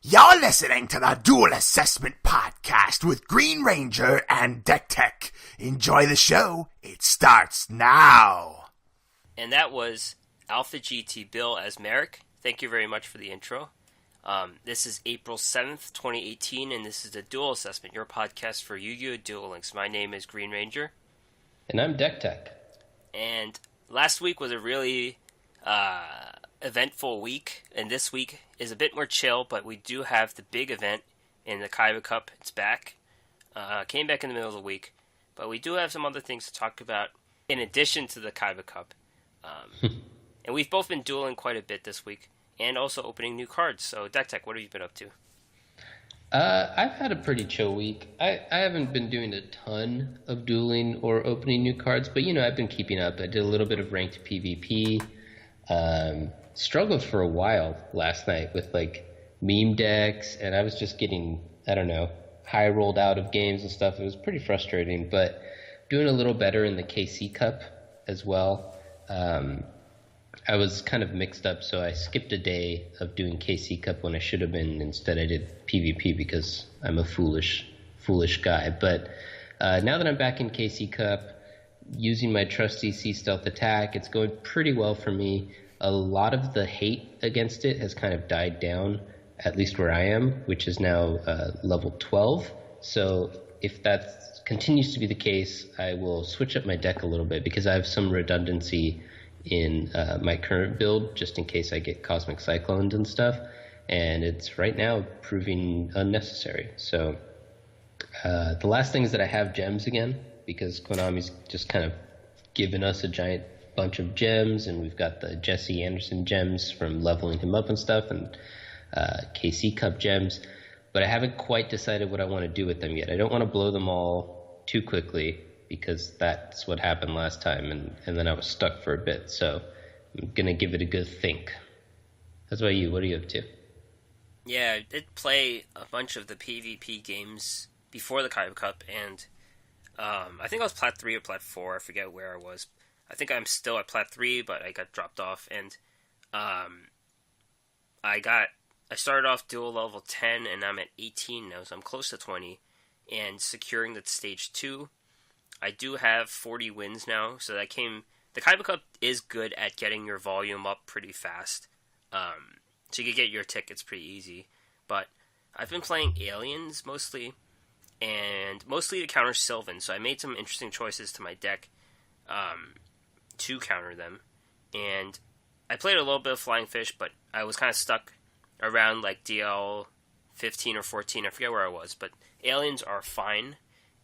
You're listening to the Duel Assessment Podcast with Green Ranger and Deck Tech. Enjoy the show. It starts now. And that was AlphaGT Bill as Marik. Thank you very much for the intro. This is April 7th, 2018, and this is the Duel Assessment, your podcast for Yu-Gi-Oh! Duel Links. My name is Green Ranger. And I'm Deck Tech. And last week was a really eventful week, and this week is a bit more chill, but we do have the big event in the Kaiba Cup. It's back. Came back in the middle of the week, but we do have some other things to talk about in addition to the Kaiba Cup. And we've both been dueling quite a bit this week, and also opening new cards. So, Deck Tech, what have you been up to? I've had a pretty chill week. I haven't been doing a ton of dueling or opening new cards, but, I've been keeping up. I did a little bit of ranked PvP. Struggled for a while last night with, meme decks, and I was just getting, high rolled out of games and stuff. It was pretty frustrating, but doing a little better in the KC Cup as well. I was kind of mixed up, so I skipped a day of doing KC Cup when I should have been. Instead, I did PvP because I'm a foolish guy. But now that I'm back in KC Cup, using my trusty Sea Stealth attack, it's going pretty well for me. A lot of the hate against it has kind of died down, at least where I am, which is now level 12. So if that continues to be the case, I will switch up my deck a little bit because I have some redundancy in my current build, just in case I get Cosmic Cyclones and stuff, and it's right now proving unnecessary. So the last thing is that I have gems again, because Konami's just kind of given us a giant bunch of gems, and we've got the Jesse Anderson gems from leveling him up and stuff, and KC Cup gems, but I haven't quite decided what I want to do with them yet. I don't want to blow them all too quickly, because that's what happened last time, and then I was stuck for a bit. So I'm going to give it a good think. How about you? What are you up to? Yeah, I did play a bunch of the PvP games before the Kaiba Cup, and I think I was Plat 3 or Plat 4. I forget where I was. I think I'm still at Plat 3, but I got dropped off, and I started off dual level 10, and I'm at 18 now, so I'm close to 20, and securing the stage 2. I do have 40 wins now, so the Kaiba Cup is good at getting your volume up pretty fast. So you can get your tickets pretty easy. But I've been playing aliens mostly, and mostly to counter Sylvan, so I made some interesting choices to my deck to counter them. And I played a little bit of Flying Fish, but I was kind of stuck around DL 15 or 14, I forget where I was, but aliens are fine,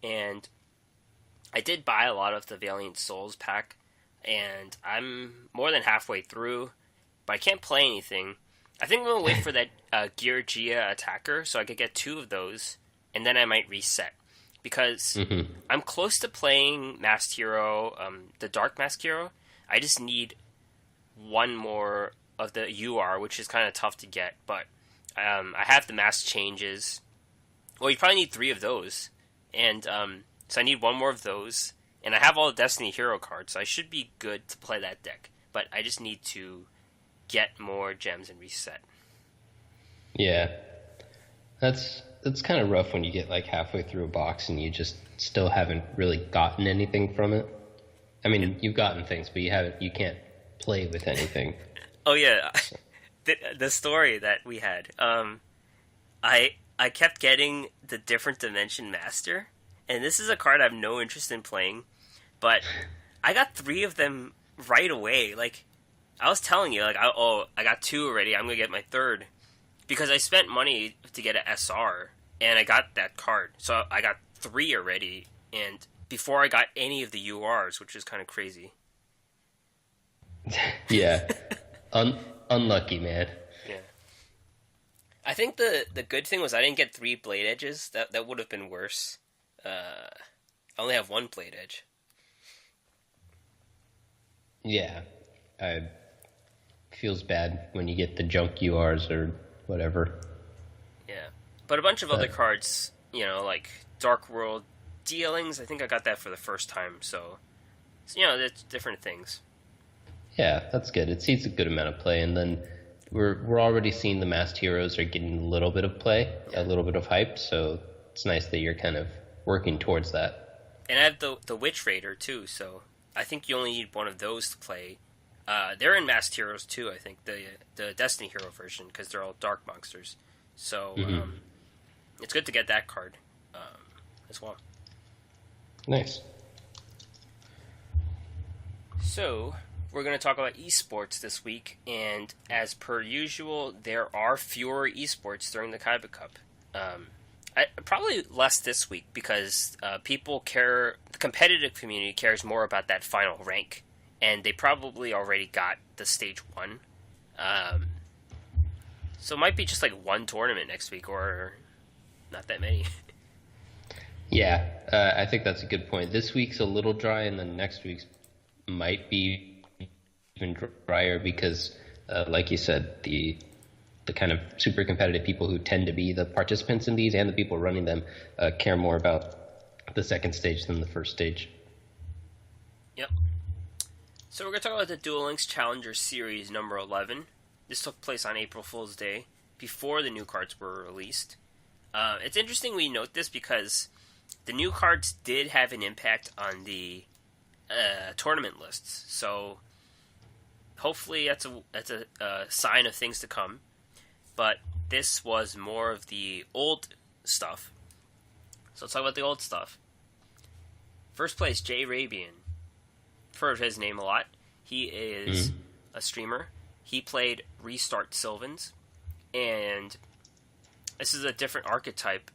and I did buy a lot of the Valiant Souls pack, and I'm more than halfway through, but I can't play anything. I think I'm going to wait for that Gear Gia attacker, so I could get 2 of those, and then I might reset. Because I'm close to playing Masked Hero, the Dark Masked Hero. I just need one more of the UR, which is kind of tough to get, but I have the Mask Changes. Well, you probably need 3 of those, and so I need one more of those, and I have all the Destiny Hero cards, so I should be good to play that deck. But I just need to get more gems and reset. Yeah. That's kind of rough when you get halfway through a box and you just still haven't really gotten anything from it. I mean, you've gotten things, but you can't play with anything. Oh yeah. The story that we had. I kept getting the Different Dimension Master. And this is a card I have no interest in playing, but I got 3 of them right away. I was telling you, I got 2 already, I'm going to get my 3rd. Because I spent money to get an SR, and I got that card. So I got 3 already, and before I got any of the URs, which is kind of crazy. Yeah. Unlucky, man. Yeah. I think the good thing was I didn't get 3 Blade Edges. That would have been worse. I only have 1 Blade Edge. Yeah, feels bad when you get the junk URs or whatever. Yeah, but a bunch of other cards, like Dark World Dealings, I think I got that for the first time, so it's different things. Yeah, that's good. It sees a good amount of play, and then we're already seeing the masked heroes are getting a little bit of play, a little bit of hype. So it's nice that you're kind of working towards that. And I have the Witch Raider too, so I think you only need one of those to play. They're in Masked Heroes too, I think, the Destiny Hero version, because they're all dark monsters. So it's good to get that card as well. Nice. So we're going to talk about esports this week, and as per usual, there are fewer esports during the Kaiba Cup. Probably less this week because people care. The competitive community cares more about that final rank, and they probably already got the stage 1. So it might be just like one tournament next week, or not that many. Yeah, I think that's a good point. This week's a little dry, and then next week's might be even drier because, like you said, the kind of super competitive people who tend to be the participants in these and the people running them care more about the second stage than the first stage. Yep. So we're going to talk about the Duel Links Challenger Series number 11. This took place on April Fool's Day, before the new cards were released. It's interesting we note this because the new cards did have an impact on the tournament lists. So hopefully that's a sign of things to come. But this was more of the old stuff. So let's talk about the old stuff. First place, Jay Rabian. I've heard his name a lot. He is a streamer. He played Restart Sylvans. And this is a different archetype.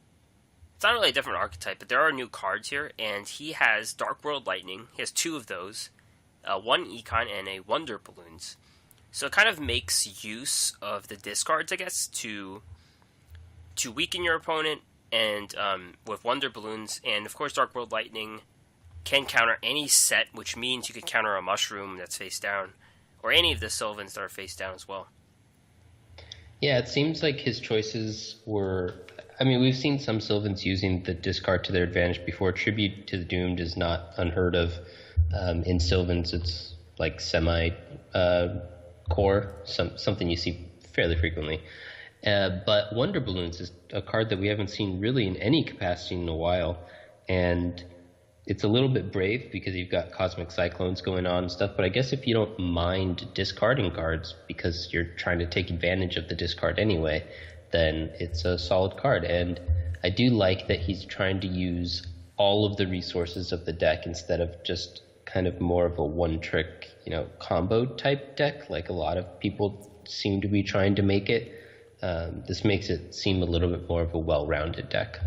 It's not really a different archetype, but there are new cards here. And he has Dark World Lightning. He has 2 of those. 1 Econ and a Wonder Balloons. So it kind of makes use of the discards, I guess, to weaken your opponent, and with Wonder Balloons, and of course Dark World Lightning can counter any set, which means you could counter a Mushroom that's face down, or any of the Sylvans that are face down as well. Yeah, it seems like his choices were... I mean, we've seen some Sylvans using the discard to their advantage before. Tribute to the Doomed is not unheard of. In Sylvans, it's like core, something you see fairly frequently. But Wonder Balloons is a card that we haven't seen really in any capacity in a while, and it's a little bit brave because you've got Cosmic Cyclones going on and stuff, but I guess if you don't mind discarding cards because you're trying to take advantage of the discard anyway, then it's a solid card. And I do like that he's trying to use all of the resources of the deck instead of just kind of more of a one-trick, combo type deck, like a lot of people seem to be trying to make it. This makes it seem a little bit more of a well-rounded deck.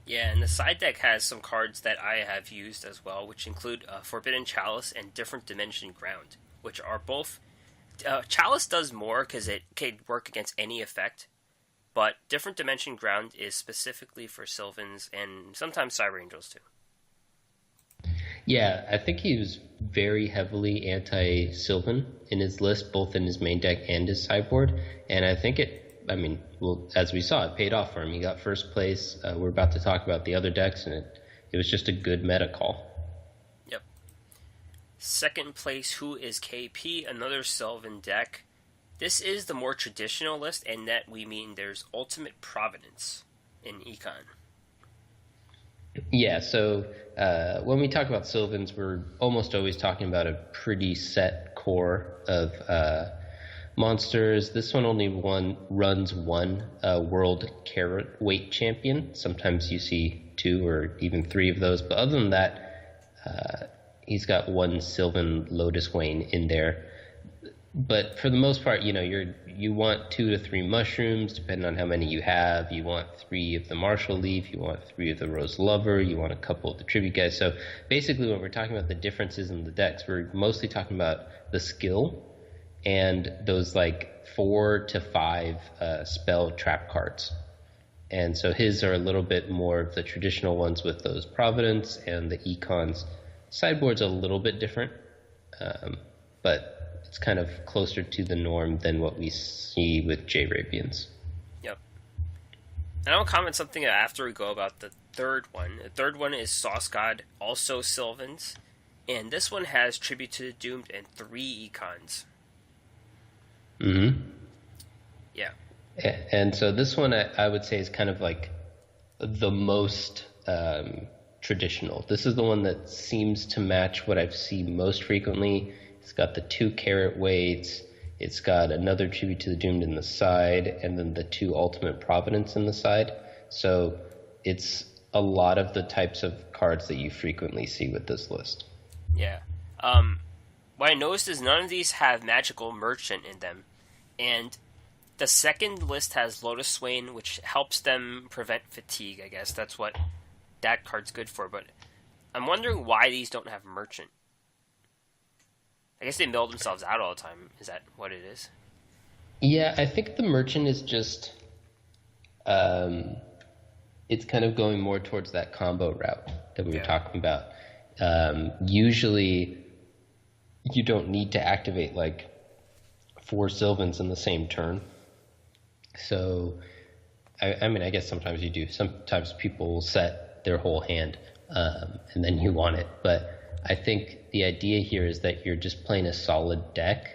Yeah, and the side deck has some cards that I have used as well, which include Forbidden Chalice and Different Dimension Ground, which are both... Chalice does more because it can work against any effect, but Different Dimension Ground is specifically for Sylvans and sometimes Cyber Angels too. Yeah, I think he was very heavily anti-Sylvan in his list, both in his main deck and his sideboard. And I think as we saw, it paid off for him. He got first place. We're about to talk about the other decks, and it was just a good meta call. Yep. Second place, Who is KP? Another Sylvan deck. This is the more traditional list, and that we mean there's Ultimate Providence in Econ. Yeah, so when we talk about Sylvans, we're almost always talking about a pretty set core of monsters. This one only runs one world carrot weight champion. Sometimes you see 2 or even 3 of those, but other than that, he's got 1 Sylvan Lotus Wayne in there. But for the most part, you want 2 to 3 mushrooms, depending on how many you have. You want 3 of the Martial Leaf. You want 3 of the Rose Lover. You want a couple of the Tribute guys. So basically, when we're talking about the differences in the decks, we're mostly talking about the skill and those 4 to 5 spell trap cards. And so his are a little bit more of the traditional ones with those Providence, and the Econ's sideboard's a little bit different, but it's kind of closer to the norm than what we see with J-Rabians. Yep. And I'll comment something after we go about the third one. The third one is Sauce God, also Sylvans. And this one has Tribute to the Doomed and 3 Econs. Mm-hmm. And so this one I would say is kind of like the most traditional. This is the one that seems to match what I've seen most frequently. It's got the 2 carrot weights. It's got another Tribute to the Doomed in the side, and then the 2 Ultimate Providence in the side. So it's a lot of the types of cards that you frequently see with this list. Yeah. What I noticed is none of these have Magical Merchant in them. And the second list has Lotus Swain, which helps them prevent fatigue, I guess. That's what that card's good for. But I'm wondering why these don't have Merchant. I guess they mill themselves out all the time. Is that what it is? Yeah, I think the Merchant is just... it's kind of going more towards that combo route that we were talking about. Usually, you don't need to activate like 4 Sylvans in the same turn. So, I mean, I guess sometimes you do. Sometimes people will set their whole hand, and then you want it. But I think the idea here is that you're just playing a solid deck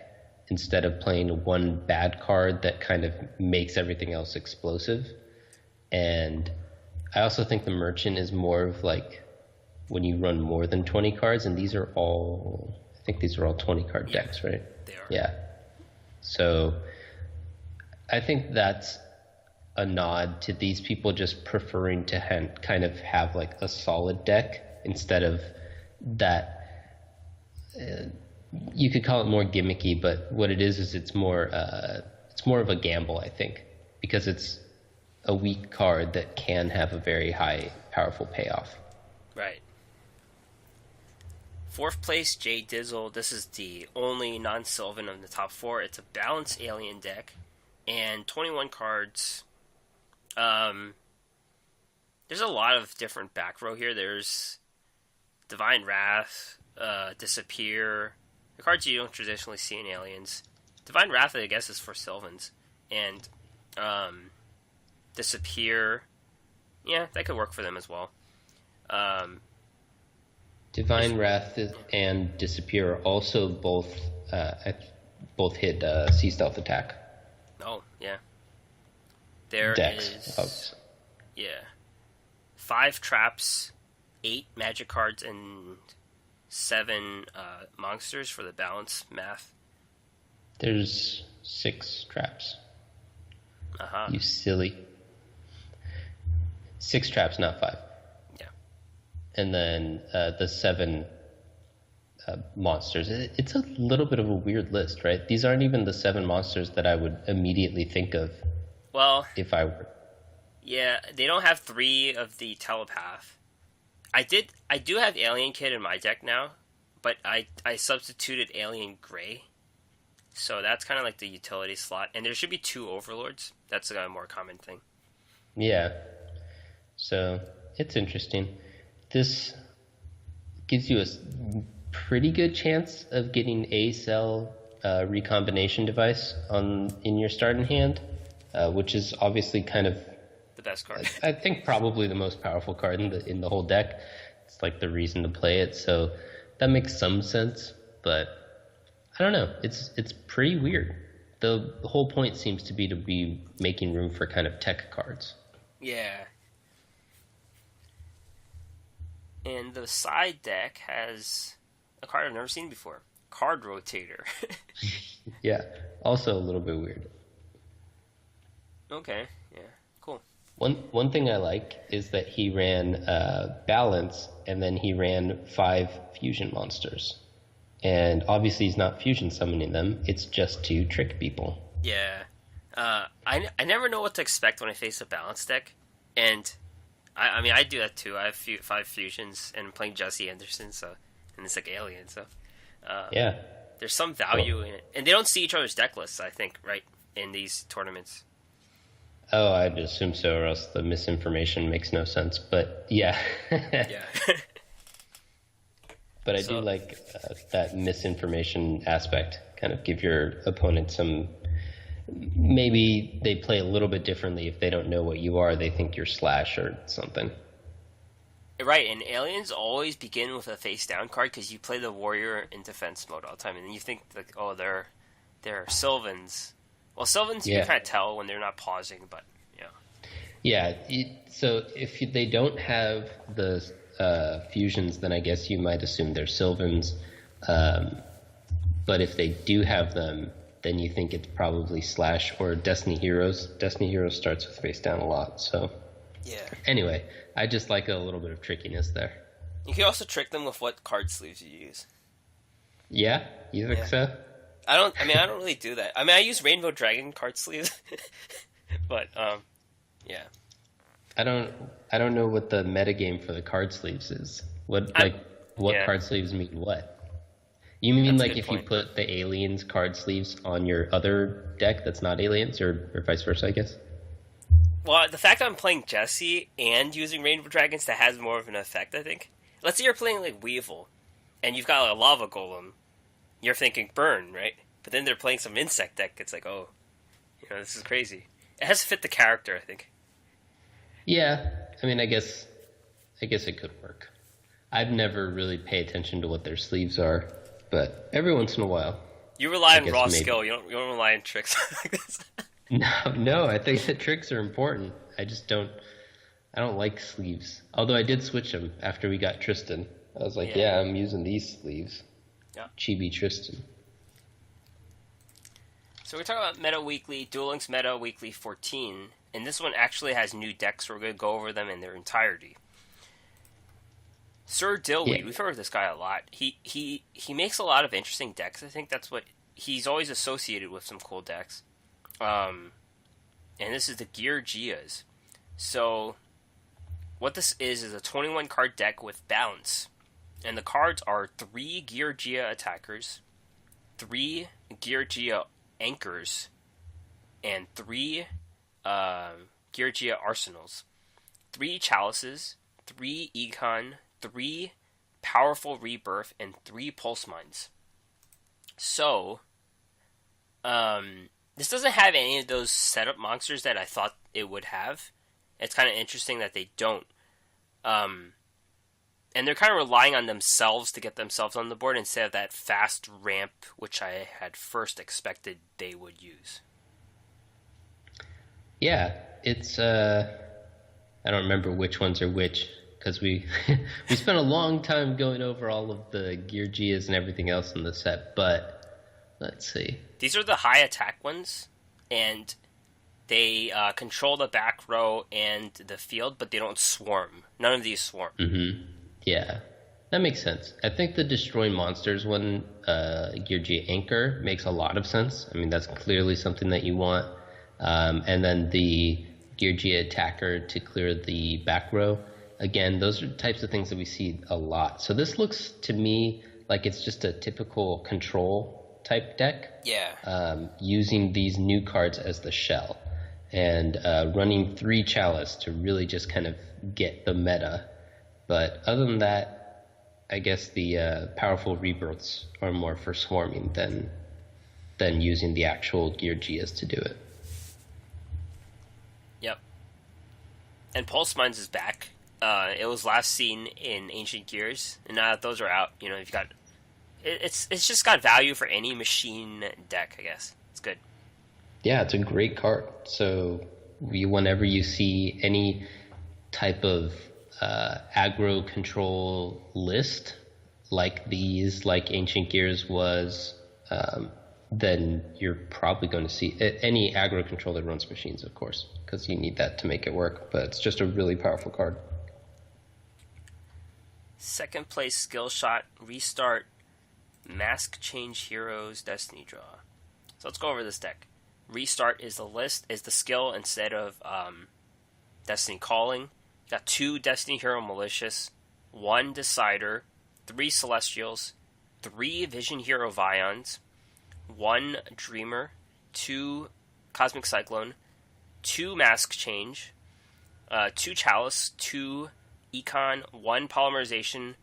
instead of playing one bad card that kind of makes everything else explosive. And I also think the Merchant is more of like when you run more than 20 cards, and these are all 20 card decks, right? They are. Yeah. So I think that's a nod to these people just preferring to kind of have like a solid deck instead of that. You could call it more gimmicky, but what it is it's more of a gamble, I think, because it's a weak card that can have a very high, powerful payoff. Right. 4th place, Jay Dizzle. This is the only non-Sylvan of the top 4. It's a balanced alien deck, and 21 cards. There's a lot of different back row here. There's Divine Wrath, Disappear, the cards you don't traditionally see in aliens. Divine Wrath, I guess, is for Sylvans, and Disappear, yeah, that could work for them as well. Divine Wrath and Disappear are also both hit Sea Stealth attack. Oh, yeah. There Decks. is... Yeah. 5 traps, 8 magic cards, and 7 monsters for the balance math. There's 6 traps. Uh-huh. You silly. 6 traps, not 5. Yeah. And then the 7 monsters. It's a little bit of a weird list, right? These aren't even the 7 monsters that I would immediately think of. Well, if I were. Yeah, they don't have 3 of the Telepath. I do have Alien Kid in my deck now, but I substituted Alien Gray. So that's kind of like the utility slot. And there should be 2 Overlords. That's a more common thing. Yeah. So, it's interesting. This gives you a pretty good chance of getting a cell recombination device in your starting hand, which is obviously kind of the best card. I think probably the most powerful card in the whole deck. It's like the reason to play it, so that makes some sense. But I don't know. It's pretty weird. The whole point seems to be making room for kind of tech cards. Yeah. And the side deck has a card I've never seen before. Card Rotator. Yeah. Also a little bit weird. Okay. Yeah. Cool. One thing I like is that he ran Balance, and then he ran 5 fusion monsters. And obviously he's not fusion summoning them. It's just to trick people. Yeah. I never know what to expect when I face a Balance deck. And I mean, I do that too. I have 5 fusions, and I'm playing Jesse Anderson, and it's like Alien, so... yeah. There's some value in it. And they don't see each other's deck lists, I think, right, in these tournaments. Oh, I'd assume so, or else the misinformation makes no sense. But, yeah. Yeah. But I do like that misinformation aspect. Kind of give your opponent some... Maybe they play a little bit differently. If they don't know what you are, they think you're Slash or something. Right, and aliens always begin with a face-down card because you play the warrior in defense mode all the time, and then you think, like, oh, they're Sylvans. Well, Sylvans you can kind of tell when they're not pausing, but yeah. Yeah, so if they don't have the fusions, then I guess you might assume they're Sylvans. But if they do have them, then you think it's probably Slash or Destiny Heroes. Destiny Heroes starts with face down a lot, so... Yeah. Anyway, I just like a little bit of trickiness there. You can also trick them with what card sleeves you use. Yeah? You think so? I don't really do that. I mean, I use Rainbow Dragon card sleeves. But, yeah. I don't know what the metagame for the card sleeves is. What card sleeves mean what? You mean like if you put the aliens card sleeves on your other deck that's not aliens, or vice versa, I guess? Well, the fact that I'm playing Jesse and using Rainbow Dragons, that has more of an effect, I think. Let's say you're playing like Weevil, and you've got a Lava Golem. You're thinking burn, right? But then they're playing some insect deck. It's like, oh, this is crazy. It has to fit the character, I think. Yeah, I mean, I guess it could work. I've never really paid attention to what their sleeves are, but every once in a while. You rely on raw skill. You don't rely on tricks like this. No, I think the tricks are important. I don't like sleeves. Although I did switch them after we got Tristan. I was like, yeah I'm using these sleeves. Yeah. Chibi Tristan. So we're talking about Meta Weekly, Duel Links Meta Weekly 14, and this one actually has new decks, so we're going to go over them in their entirety. Sir Dillweed, we've heard of this guy a lot. He makes a lot of interesting decks. I think that's what he's always associated with, some cool decks. And this is the Gear Gias. So what this is a 21 card deck with balance. And the cards are 3 Gear Gia attackers, 3 Gear Gia anchors, and 3 Gear Gia arsenals, 3 chalices, 3 econ, 3 powerful rebirth, and 3 pulse mines. So, this doesn't have any of those setup monsters that I thought it would have. It's kind of interesting that they don't. And they're kind of relying on themselves to get themselves on the board instead of that fast ramp, which I had first expected they would use. Yeah, it's, I don't remember which ones are which, because we spent a long time going over all of the Gear Gias and everything else in the set, but let's see. These are the high attack ones, and they control the back row and the field, but they don't swarm. None of these swarm. Mm-hmm. Yeah, that makes sense. I think the Destroy Monsters one, Gear Gia Anchor, makes a lot of sense. I mean, that's clearly something that you want. And then the Gear Gia Attacker to clear the back row. Again, those are types of things that we see a lot. So this looks to me like it's just a typical control type deck. Yeah. Using these new cards as the shell. And running 3 Chalice to really just kind of get the meta. But other than that, I guess the powerful rebirths are more for swarming than using the actual Gear Gias to do it. Yep. And Pulse Mines is back. It was last seen in Ancient Gears, and now that those are out, you've got it's just got value for any machine deck, I guess. It's good. Yeah, it's a great card. So whenever you see any type of aggro control list like these, like Ancient Gears was, then you're probably going to see any aggro control that runs machines, of course, because you need that to make it work. But it's just a really powerful card. Second place skill shot, restart, mask change heroes, destiny draw. So let's go over this deck. Restart is the skill instead of destiny calling. Got 2 Destiny Hero Malicious, 1 Decider, 3 Celestials, 3 Vision Hero Vions, 1 Dreamer, 2 Cosmic Cyclone, 2 Mask Change, 2 Chalice, 2 Econ, 1 Polymerization,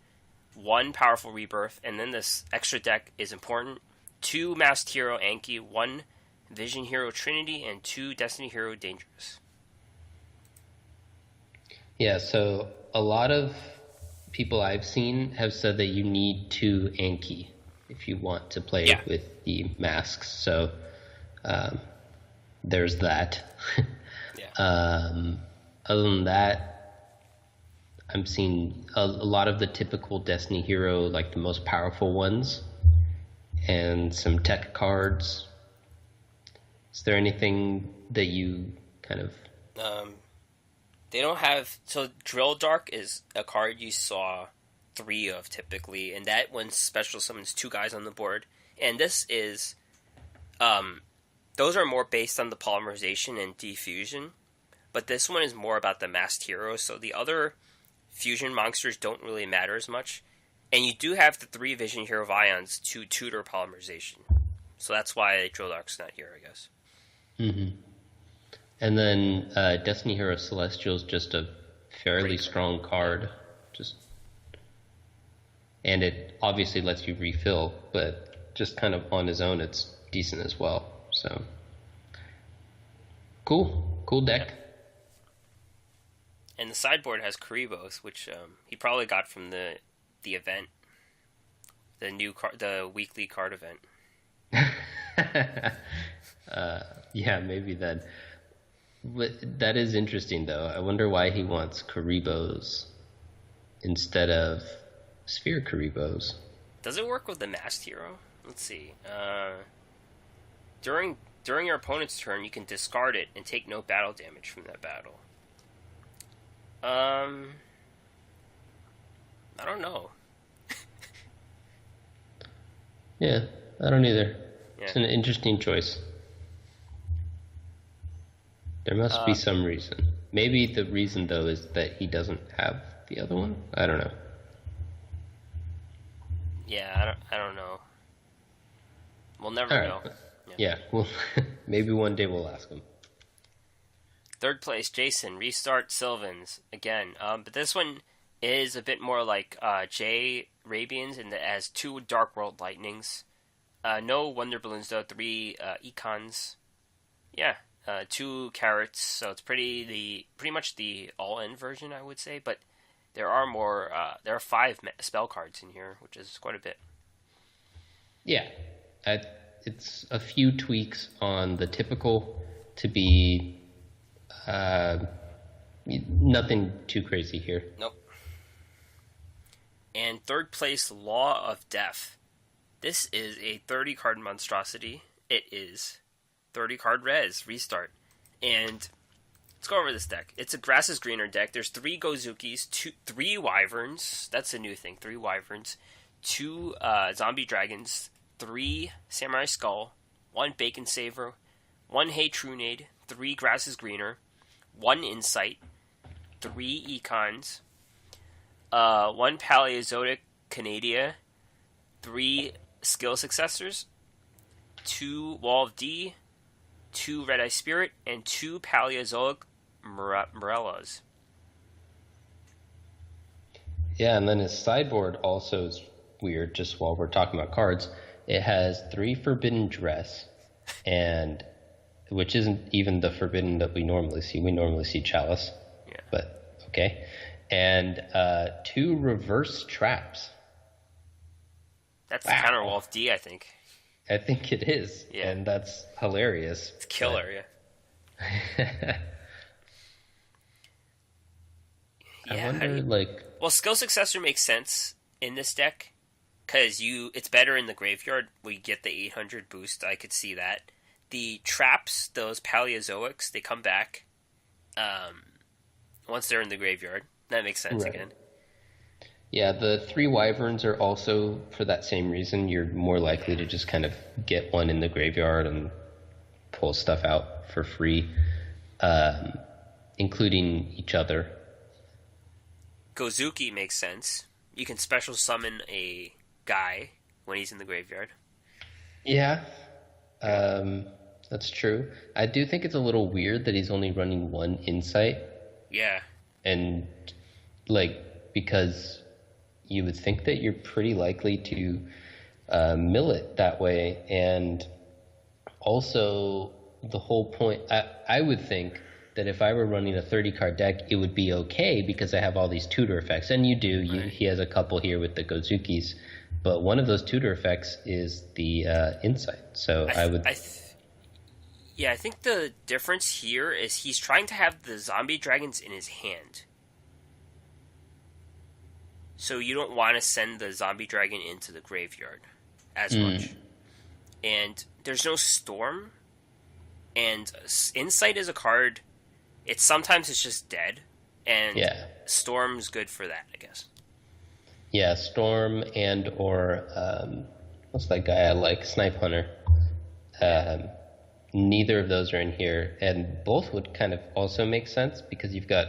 1 Powerful Rebirth, and then this extra deck is important. 2 Masked Hero Anki, 1 Vision Hero Trinity, and 2 Destiny Hero Dangerous. Yeah, so a lot of people I've seen have said that you need 2 Anki if you want to play with the masks. So there's that. Yeah. Other than that, I'm seeing a lot of the typical Destiny hero, like the most powerful ones, and some tech cards. Is there anything that you kind of... They don't have... So Drill Dark is a card you saw 3 of typically, and that one special summons 2 guys on the board. And this is... those are more based on the polymerization and diffusion, but this one is more about the masked heroes, so the other fusion monsters don't really matter as much. And you do have the 3 Vision Hero Vions to tutor polymerization. So that's why Drill Dark's not here, I guess. Mm-hmm. And then Destiny Hero Celestial is just a fairly strong card. And it obviously lets you refill, but just kind of on his own, it's decent as well. So, cool deck. And the sideboard has Karibos, which he probably got from the event, the weekly card event. Yeah, maybe that. But that is interesting, though. I wonder why he wants Karibos instead of Sphere Karibos. Does it work with the masked hero? Let's see. During your opponent's turn, you can discard it and take no battle damage from that battle. I don't know. Yeah, I don't either. Yeah. It's an interesting choice. There must be some reason. Maybe the reason, though, is that he doesn't have the other one? I don't know. Yeah, I don't know. We'll never know. Yeah, well, maybe one day we'll ask him. 3rd place, Jason, Restart Sylvans, again. But this one is a bit more like J Rabians, and it has 2 Dark World Lightnings. No Wonder Balloons, though. 3 Econs. Yeah, 2 Carrots, so it's pretty much the all-in version, I would say. But there are 5 spell cards in here, which is quite a bit. Yeah, it's a few tweaks on the typical to be nothing too crazy here. Nope. And 3rd place, Law of Death. This is a 30-card monstrosity. It is 30-card res, restart. And let's go over this deck. It's a Grass is Greener deck. There's 3 Gozukis, 3 Wyverns. That's a new thing, 3 Wyverns. 2 Zombie Dragons. 3 Samurai Skull. 1 Bacon Saver. 1 Hey Trunade. 3 Grass is Greener. 1 Insight. 3 Econs. 1 Paleozoic Canadia. 3 Skill Successors. 2 Wall of D. 2 Red Eye Spirit. And 2 Paleozoic Morellas. Yeah, and then his sideboard also is weird, just while we're talking about cards. It has 3 Forbidden Dress, and which isn't even the Forbidden that we normally see. We normally see Chalice, but okay. And 2 Reverse Traps. That's the counter Wall of D, I think. I think it is, yeah. And that's hilarious. It's killer, yeah. I wonder, well, Skill Successor makes sense in this deck, because it's better in the graveyard. We get the 800 boost, I could see that. The traps, those Paleozoics, they come back once they're in the graveyard. That makes sense again. Yeah, the 3 Wyverns are also, for that same reason, you're more likely to just kind of get one in the graveyard and pull stuff out for free, including each other. Gozuki makes sense. You can special summon a guy when he's in the graveyard. Yeah, that's true. I do think it's a little weird that he's only running 1 Insight. Yeah. And, because you would think that you're pretty likely to mill it that way. And also, the whole point, I would think that if I were running a 30-card deck, it would be okay because I have all these tutor effects. And you do. Right. He has a couple here with the Gozukis. But one of those tutor effects is the Insight. So Yeah, I think the difference here is he's trying to have the zombie dragons in his hand. So you don't want to send the zombie dragon into the graveyard as much. And there's no storm. And Insight is a card. Sometimes it's just dead. And Storm's good for that, I guess. Yeah, Storm and or what's that guy I like? Snipe Hunter. Neither of those are in here, and both would kind of also make sense because you've got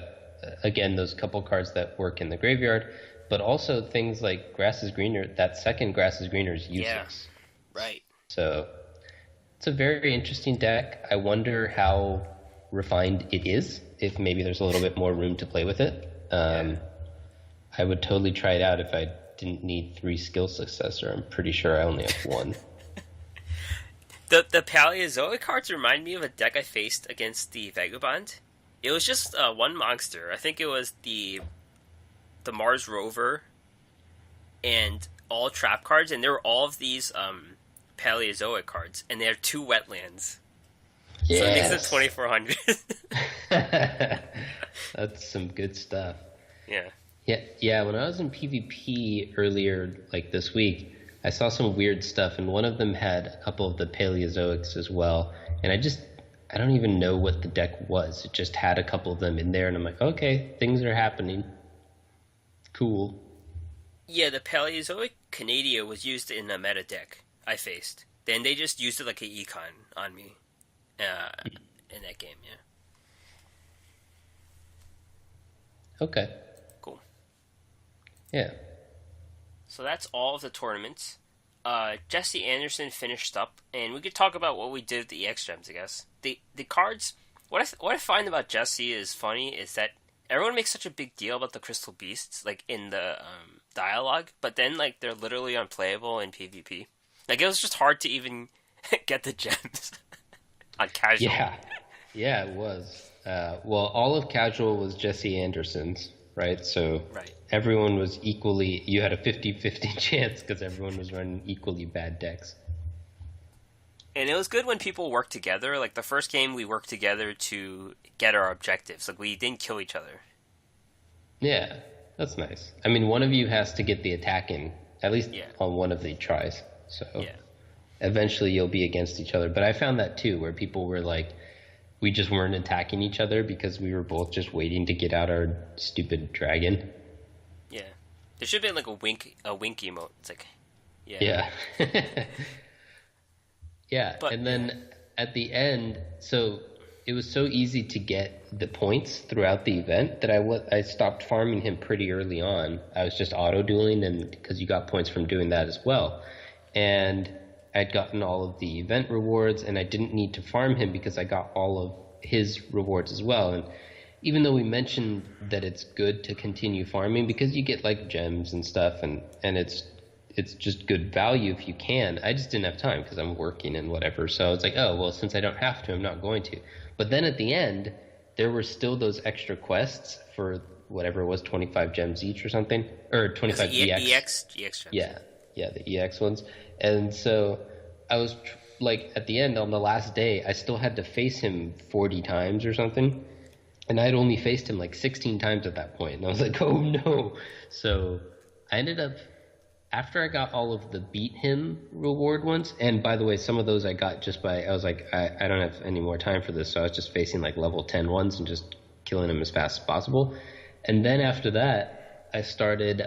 again those couple cards that work in the graveyard, but also things like Grass is Greener. That second Grass is Greener is useless. Yeah, right. So it's a very interesting deck. I wonder how refined it is. If maybe there's a little bit more room to play with it. I would totally try it out if I didn't need 3 skill successor. I'm pretty sure I only have 1. The Paleozoic cards remind me of a deck I faced against the Vagabond. It was just one monster. I think it was the Mars Rover and all trap cards, and there were all of these Paleozoic cards, and they have 2 wetlands. Yes. So it makes it 2400. That's some good stuff. Yeah. Yeah, when I was in PvP earlier, like this week, I saw some weird stuff, and one of them had a couple of the Paleozoics as well, and I don't even know what the deck was. It just had a couple of them in there, and I'm like, okay, things are happening. Cool. Yeah, the Paleozoic Canadia was used in a meta deck I faced. Then they just used it like an econ on me in that game, yeah. Okay. Cool. Yeah. So that's all of the tournaments. Jesse Anderson finished up, and we could talk about what we did with the EX gems, I guess. The cards, what I find about Jesse is funny is that everyone makes such a big deal about the Crystal Beasts, like in the dialogue, but then like they're literally unplayable in PvP. Like it was just hard to even get the gems on casual. Yeah, it was. Well, all of casual was Jesse Anderson's, right? So everyone was equally, you had a 50-50 chance because everyone was running equally bad decks. And it was good when people worked together. Like the first game, we worked together to get our objectives. Like we didn't kill each other. Yeah, that's nice. I mean, one of you has to get the attack in, at least on one of the tries. So eventually you'll be against each other. But I found that too, where people were like, we just weren't attacking each other because we were both just waiting to get out our stupid dragon. Yeah. There should have been like a wink emote. It's like, yeah. Yeah, but, and then at the end, so it was so easy to get the points throughout the event that I stopped farming him pretty early on. I was just auto-dueling, and because you got points from doing that as well. And I'd gotten all of the event rewards, and I didn't need to farm him because I got all of his rewards as well. And even though we mentioned that it's good to continue farming because you get like gems and stuff, and it's just good value if you can. I just didn't have time because I'm working and whatever. So I was like, oh, well, since I don't have to, I'm not going to. But then at the end, there were still those extra quests for whatever it was, 25 gems each or something. Or 25 EX. EX gems. Yeah, the EX ones. And so I was like, at the end, on the last day, I still had to face him 40 times or something. And I'd only faced him like 16 times at that point. And I was like, oh, no. So I ended up, after I got all of the beat him reward ones, and by the way, some of those I got just by, I was like, I don't have any more time for this, so I was just facing like level 10 ones and just killing them as fast as possible. And then after that, I started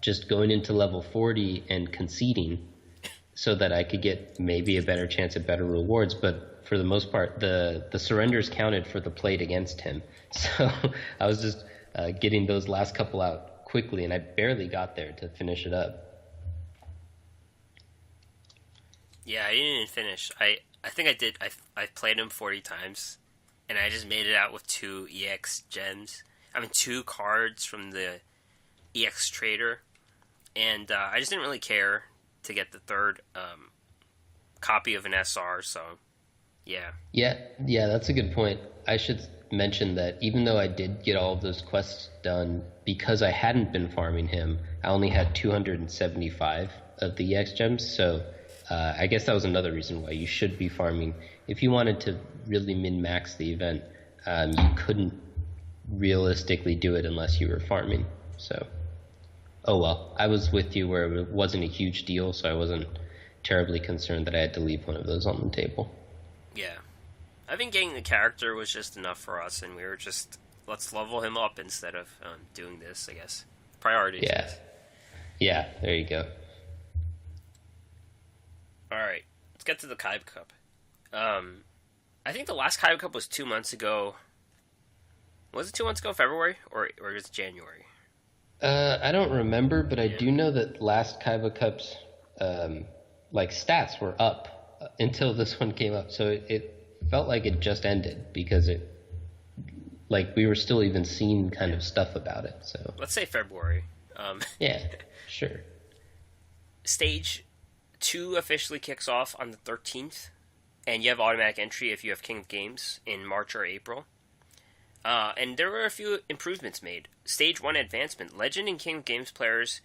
just going into level 40 and conceding so that I could get maybe a better chance at better rewards. But for the most part, the surrenders counted for the played against him. So I was just getting those last couple out quickly, and I barely got there to finish it up. Yeah, I didn't finish. I think I did. I played him 40 times, and I just made it out with 2 EX gems. 2 cards from the EX trader, and I just didn't really care to get the third copy of an SR, so yeah. Yeah, that's a good point. I should mention that even though I did get all of those quests done, because I hadn't been farming him, I only had 275 of the EX gems, so I guess that was another reason why you should be farming if you wanted to really min-max the event, you couldn't realistically do it unless you were farming. So, oh well, I was with you where it wasn't a huge deal, so I wasn't terribly concerned that I had to leave one of those on the table. Yeah. I think getting the character was just enough for us, and we were just, let's level him up instead of doing this, I guess. Priorities. Yeah. Yeah, there you go. Alright, let's get to the Kaiba Cup. I think the last Kaiba Cup was 2 months ago. Was it 2 months ago, February? Or was it January? I don't remember, but I do know that last Kaiba Cups, stats were up until this one came up. So it felt like it just ended because we were still even seeing kind of stuff about it. So let's say February. Yeah, sure. Stage 2 officially kicks off on the 13th, and you have automatic entry if you have King of Games in March or April. And there were a few improvements made. Stage 1 advancement. Legend and King of Games players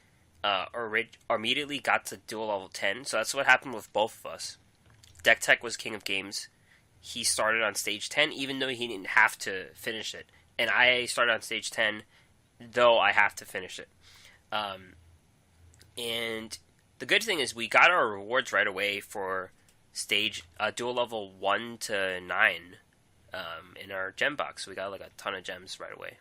immediately got to dual level 10, so that's what happened with both of us. Deck Tech was King of Games. He started on stage 10, even though he didn't have to finish it. And I started on stage 10, though I have to finish it. And the good thing is we got our rewards right away for stage dual level 1 to 9 in our gem box. So we got like a ton of gems right away.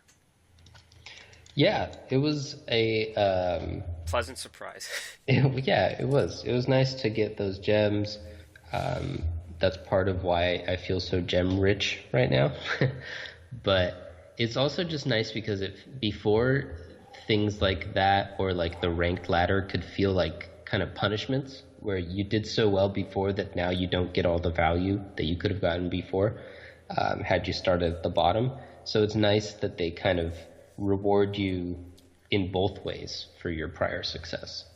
Yeah, it was a pleasant surprise. Yeah, it was. It was nice to get those gems. That's part of why I feel so gem rich right now. But it's also just nice because before things like that or like the ranked ladder could feel like kind of punishments where you did so well before that now you don't get all the value that you could have gotten before had you started at the bottom. So it's nice that they kind of reward you in both ways for your prior success.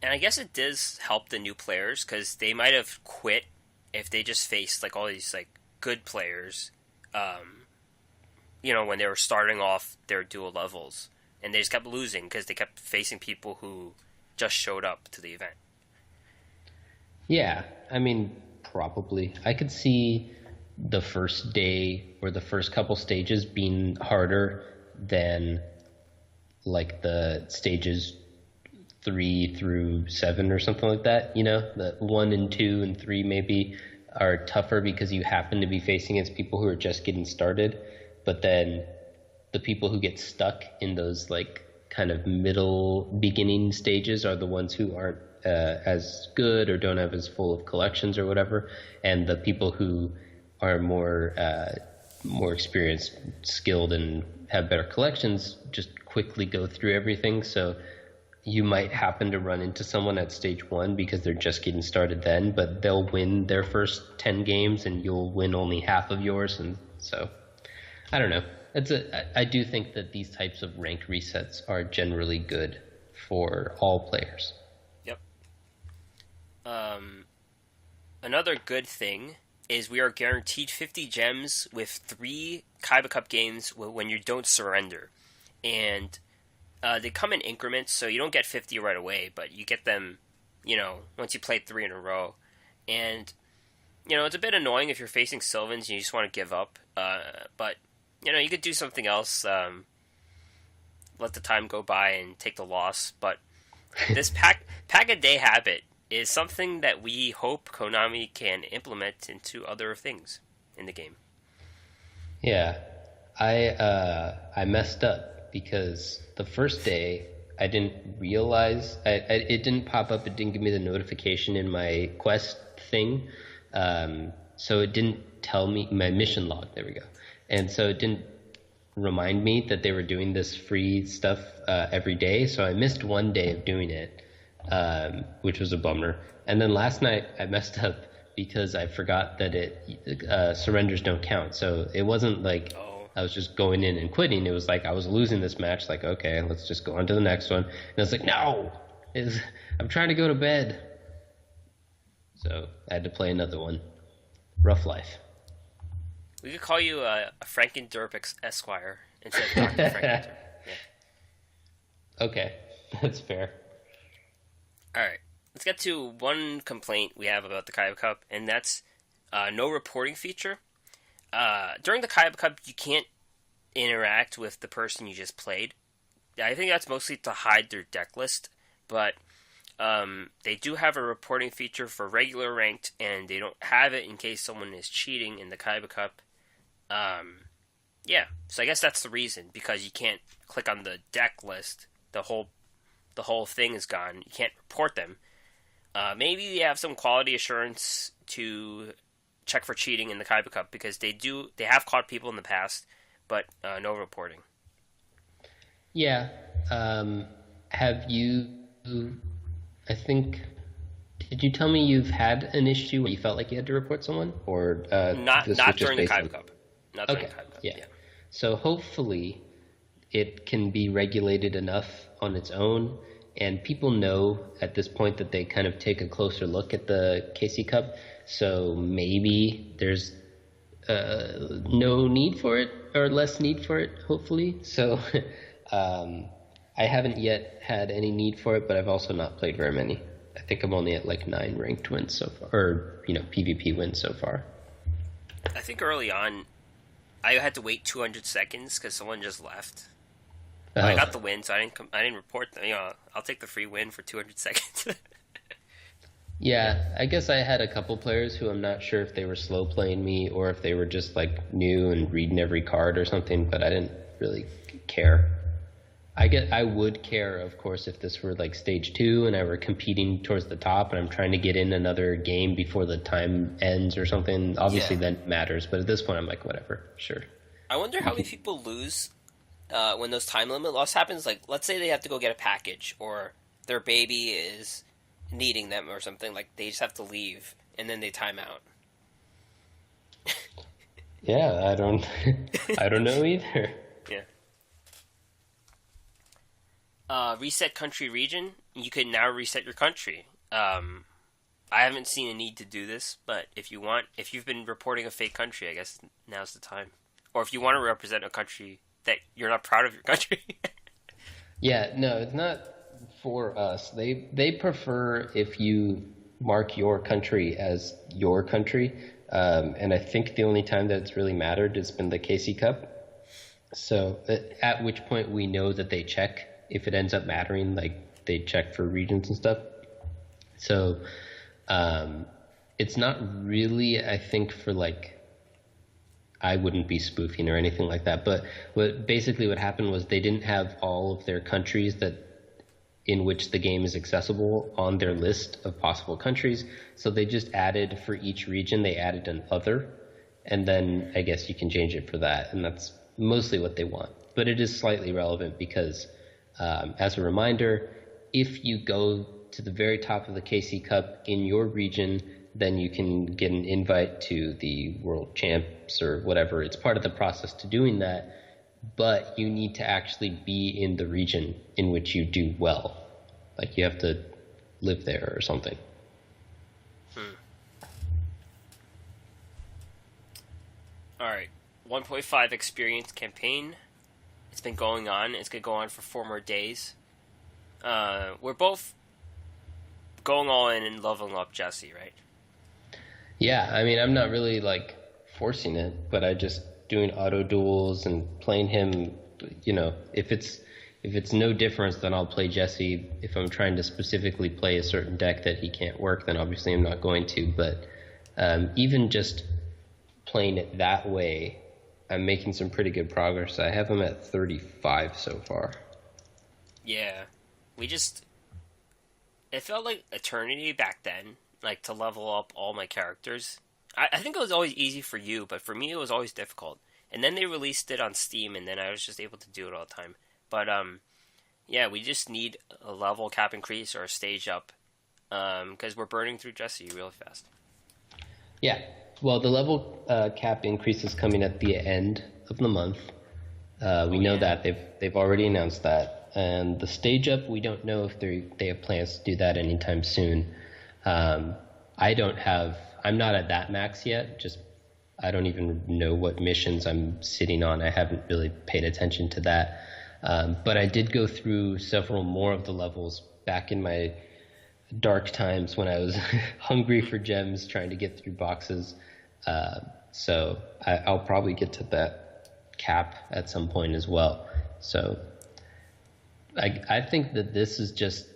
And I guess it does help the new players because they might have quit if they just faced like all these like good players, when they were starting off their dual levels, and they just kept losing because they kept facing people who just showed up to the event. Yeah, I mean, probably. I could see the first day or the first couple stages being harder than like the stages 3 through 7 or something like that. The 1 and 2 and 3 maybe are tougher because you happen to be facing against people who are just getting started. But then the people who get stuck in those like kind of middle beginning stages are the ones who aren't as good or don't have as full of collections or whatever. And the people who are more experienced, skilled, and have better collections just quickly go through everything. So you might happen to run into someone at stage 1 because they're just getting started then, but they'll win their first 10 games and you'll win only half of yours. And so I don't know. I do think that these types of rank resets are generally good for all players. Yep. Another good thing is we are guaranteed 50 gems with 3 Kaiba Cup games when you don't surrender. And they come in increments, so you don't get 50 right away, but you get them, once you play 3 in a row. And, it's a bit annoying if you're facing Sylvans and you just want to give up. But, you could do something else, let the time go by and take the loss. But this pack-a-day habit is something that we hope Konami can implement into other things in the game. Yeah, I messed up because the first day I didn't realize it didn't pop up. It didn't give me the notification in my quest thing, so it didn't tell me my mission log. There we go. And so it didn't remind me that they were doing this free stuff every day. So I missed one day of doing it, which was a bummer. And then last night I messed up because I forgot that surrenders don't count. So it wasn't like I was just going in and quitting. It was like I was losing this match. Like, okay, let's just go on to the next one. And I was like, no, I'm trying to go to bed. So I had to play another one. Rough life. We could call you a Franken-Derp Esquire instead of Dr. Franken-Derp. Yeah. Okay, that's fair. All right, let's get to one complaint we have about the Kaiba Cup, and that's No reporting feature. During the Kaiba Cup, you can't interact with the person you just played. I think that's mostly to hide their deck list, but they do have a reporting feature for regular ranked, and they don't have it in case someone is cheating in the Kaiba Cup. Yeah, so I guess that's the reason, because you can't click on the deck list. The whole thing is gone. You can't report them. Maybe they have some quality assurance to check for cheating in the Kaiba Cup, because they have caught people in the past, but no reporting. Yeah. Have you, I think, did you tell me you've had an issue where you felt like you had to report someone? Or not during the Kaiba Cup. Not during the Kaiba Cup. Yeah. So hopefully it can be regulated enough on its own, and people know at this point that they kind of take a closer look at the KC Cup. So maybe there's no need for it, or less need for it, hopefully. So I haven't yet had any need for it, but I've also not played very many. I think I'm only at like 9 ranked wins so far, or PvP wins so far. I think early on, I had to wait 200 seconds because someone just left. I got the win, so I didn't report them. I'll take the free win for 200 seconds. Yeah, I guess I had a couple players who I'm not sure if they were slow playing me or if they were just like new and reading every card or something, but I didn't really care. I would care, of course, if this were like stage 2 and I were competing towards the top and I'm trying to get in another game before the time ends or something. Obviously, then it matters. But at this point, I'm like, whatever, sure. I wonder how many people lose when those time limit loss happens. Like, let's say they have to go get a package, or their baby is needing them or something. Like, they just have to leave and then they time out. Yeah, I don't know either. Yeah. Reset country region. You can now reset your country. I haven't seen a need to do this, but if you've been reporting a fake country, I guess now's the time. Or if you want to represent a country that you're not proud of your country. Yeah, no, it's not for us. They prefer if you mark your country as your country. And I think the only time that it's really mattered has been the KC Cup. So at which point we know that they check. If it ends up mattering, like they check for regions and stuff. So it's not really, I think, for like, I wouldn't be spoofing or anything like that. But what happened was they didn't have all of their countries in which the game is accessible on their list of possible countries. So they just added, for each region, they added an other. And then I guess you can change it for that. And that's mostly what they want. But it is slightly relevant because, as a reminder, if you go to the very top of the KC Cup in your region, then you can get an invite to the World Champs or whatever. It's part of the process to doing that, but you need to actually be in the region in which you do well. Like you have to live there or something. All right, 1.5 experience campaign. It's been going on. It's going to go on for 4 more days. We're both going all in and leveling up Jesse, right? Yeah, I mean, I'm not really like forcing it, but I just doing auto duels and playing him. If it's no difference, then I'll play Jesse. If I'm trying to specifically play a certain deck that he can't work, then obviously I'm not going to. But even just playing it that way, I'm making some pretty good progress. I have him at 35 so far. Yeah. It felt like eternity back then, like to level up all my characters. I think it was always easy for you, but for me it was always difficult. And then they released it on Steam, and then I was just able to do it all the time. But, yeah, we just need a level cap increase or a stage up, because we're burning through Jesse really fast. Yeah. Well, the level cap increase is coming at the end of the month. We know that. They've already announced that. And the stage up, we don't know if they have plans to do that anytime soon. I'm not at that max yet. I don't even know what missions I'm sitting on. I haven't really paid attention to that. But I did go through several more of the levels back in my dark times when I was hungry for gems, trying to get through boxes. So I'll probably get to that cap at some point as well. So I think that this is just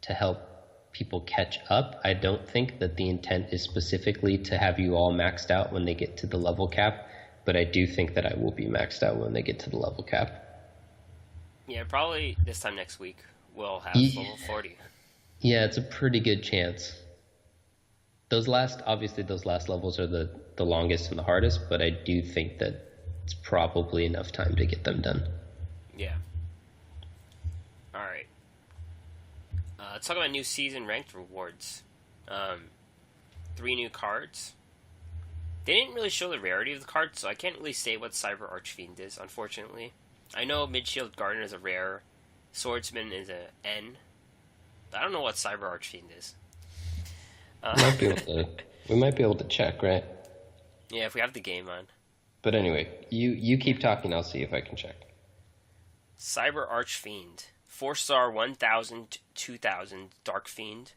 to help people catch up. I don't think that the intent is specifically to have you all maxed out when they get to the level cap, but I do think that I will be maxed out when they get to the level cap. Yeah, probably this time next week we'll have level 40. Yeah, it's a pretty good chance. Those last levels are the longest and the hardest, but I do think that it's probably enough time to get them done. Yeah. All right. Let's talk about new season ranked rewards. 3 new cards. They didn't really show the rarity of the cards, so I can't really say what Cyber Archfiend is, unfortunately. I know Midshield Gardener is a rare, Swordsman is a N, but I don't know what Cyber Archfiend is. We might be able to check, right? Yeah, if we have the game on. But anyway, you keep talking, I'll see if I can check. Cyber Archfiend. 4-star 1000, 2000 Dark Fiend.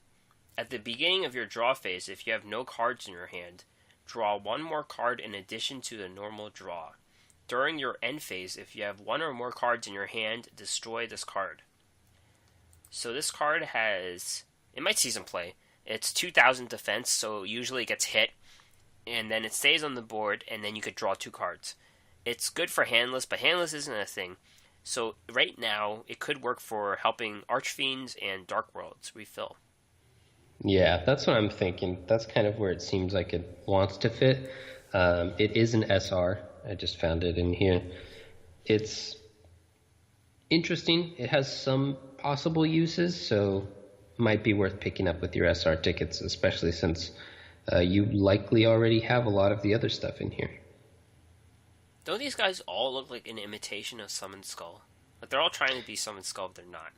At the beginning of your draw phase, if you have no cards in your hand, draw 1 more card in addition to the normal draw. During your end phase, if you have 1 or more cards in your hand, destroy this card. So this card has... It might see some play. It's 2000 defense, so usually it gets hit, and then it stays on the board, and then you could draw 2 cards. It's good for handless, but handless isn't a thing. So right now, it could work for helping Archfiends and Dark Worlds refill. Yeah, that's what I'm thinking. That's kind of where it seems like it wants to fit. It is an SR. I just found it in here. It's interesting. It has some possible uses, so might be worth picking up with your SR tickets, especially since you likely already have a lot of the other stuff in here. Don't these guys all look like an imitation of Summoned Skull? Like they're all trying to be Summoned Skull, but they're not.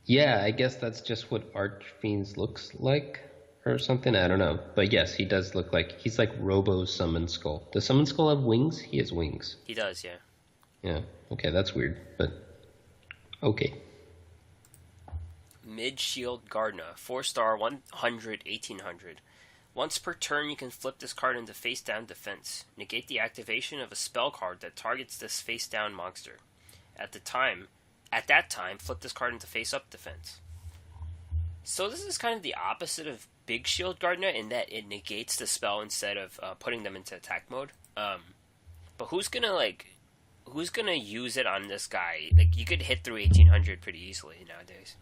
Yeah, I guess that's just what Archfiends looks like or something. I don't know. But yes, he does look like... He's like Robo's Summoned Skull. Does Summoned Skull have wings? He has wings. He does, yeah. Yeah. Okay, that's weird, but... Okay. Mid-Shield Gardener. 4-star 100, 1800. Once per turn, you can flip this card into face-down defense. Negate the activation of a spell card that targets this face-down monster. At that time, flip this card into face-up defense. So this is kind of the opposite of Big Shield Gardener in that it negates the spell instead of putting them into attack mode. But who's gonna use it on this guy? Like, you could hit through 1800 pretty easily nowadays.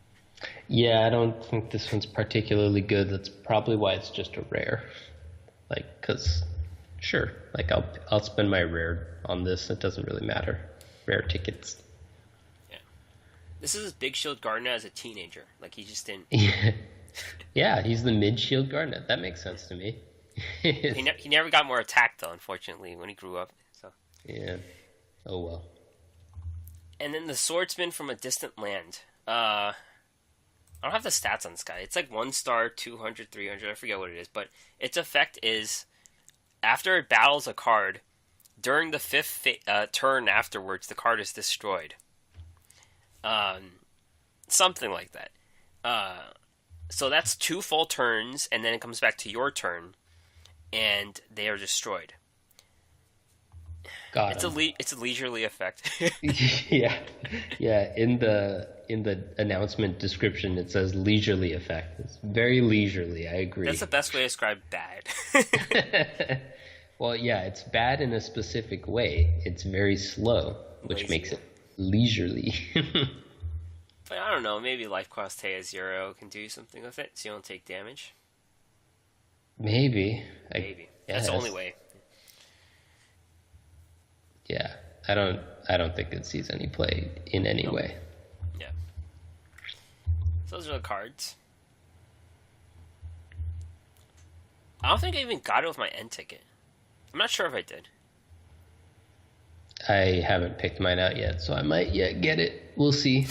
Yeah, I don't think this one's particularly good. That's probably why it's just a rare. Like, cause sure, like I'll spend my rare on this. It doesn't really matter. Rare tickets. Yeah, this is Big Shield Gardener as a teenager. Like he just didn't. Yeah, he's the mid Shield Gardener. That makes sense to me. He never got more attack though, unfortunately, when he grew up. So. Yeah. Oh well. And then the Swordsman from a Distant Land. I don't have the stats on this guy. It's like 1-star, 200, 300. I forget what it is. But its effect is, after it battles a card, during the 5th turn afterwards, the card is destroyed. Something like that. So that's 2 full turns, and then it comes back to your turn, and they are destroyed. It's a leisurely effect. Yeah. In the announcement description, it says leisurely effect. It's very leisurely. I agree. That's the best way to describe bad. Well, yeah, it's bad in a specific way. It's very slow, which makes it leisurely. But I don't know. Maybe Life Cost Tea 0 can do something with it, so you don't take damage. Maybe. That's the only way. Yeah, I don't think it sees any play in any way. Yeah. So those are the cards. I don't think I even got it with my end ticket. I'm not sure if I did. I haven't picked mine out yet, so I might yet get it. We'll see.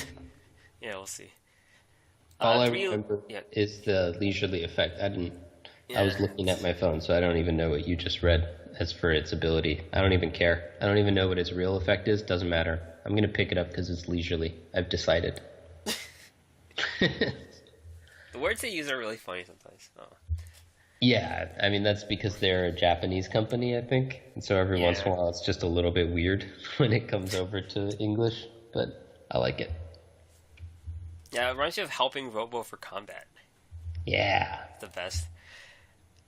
Yeah, we'll see. All I remember is the leisurely effect. I was looking at my phone, so I don't even know what you just read. As for its ability, I don't even care. I don't even know what its real effect is. Doesn't matter. I'm going to pick it up because it's leisurely. I've decided. The words they use are really funny sometimes. Oh. Yeah, I mean, that's because they're a Japanese company, I think. And so every once in a Yeah. while it's just a little bit weird when it comes over to English, but I like it. Yeah, it reminds me of Helping Robo for Combat. Yeah. The best.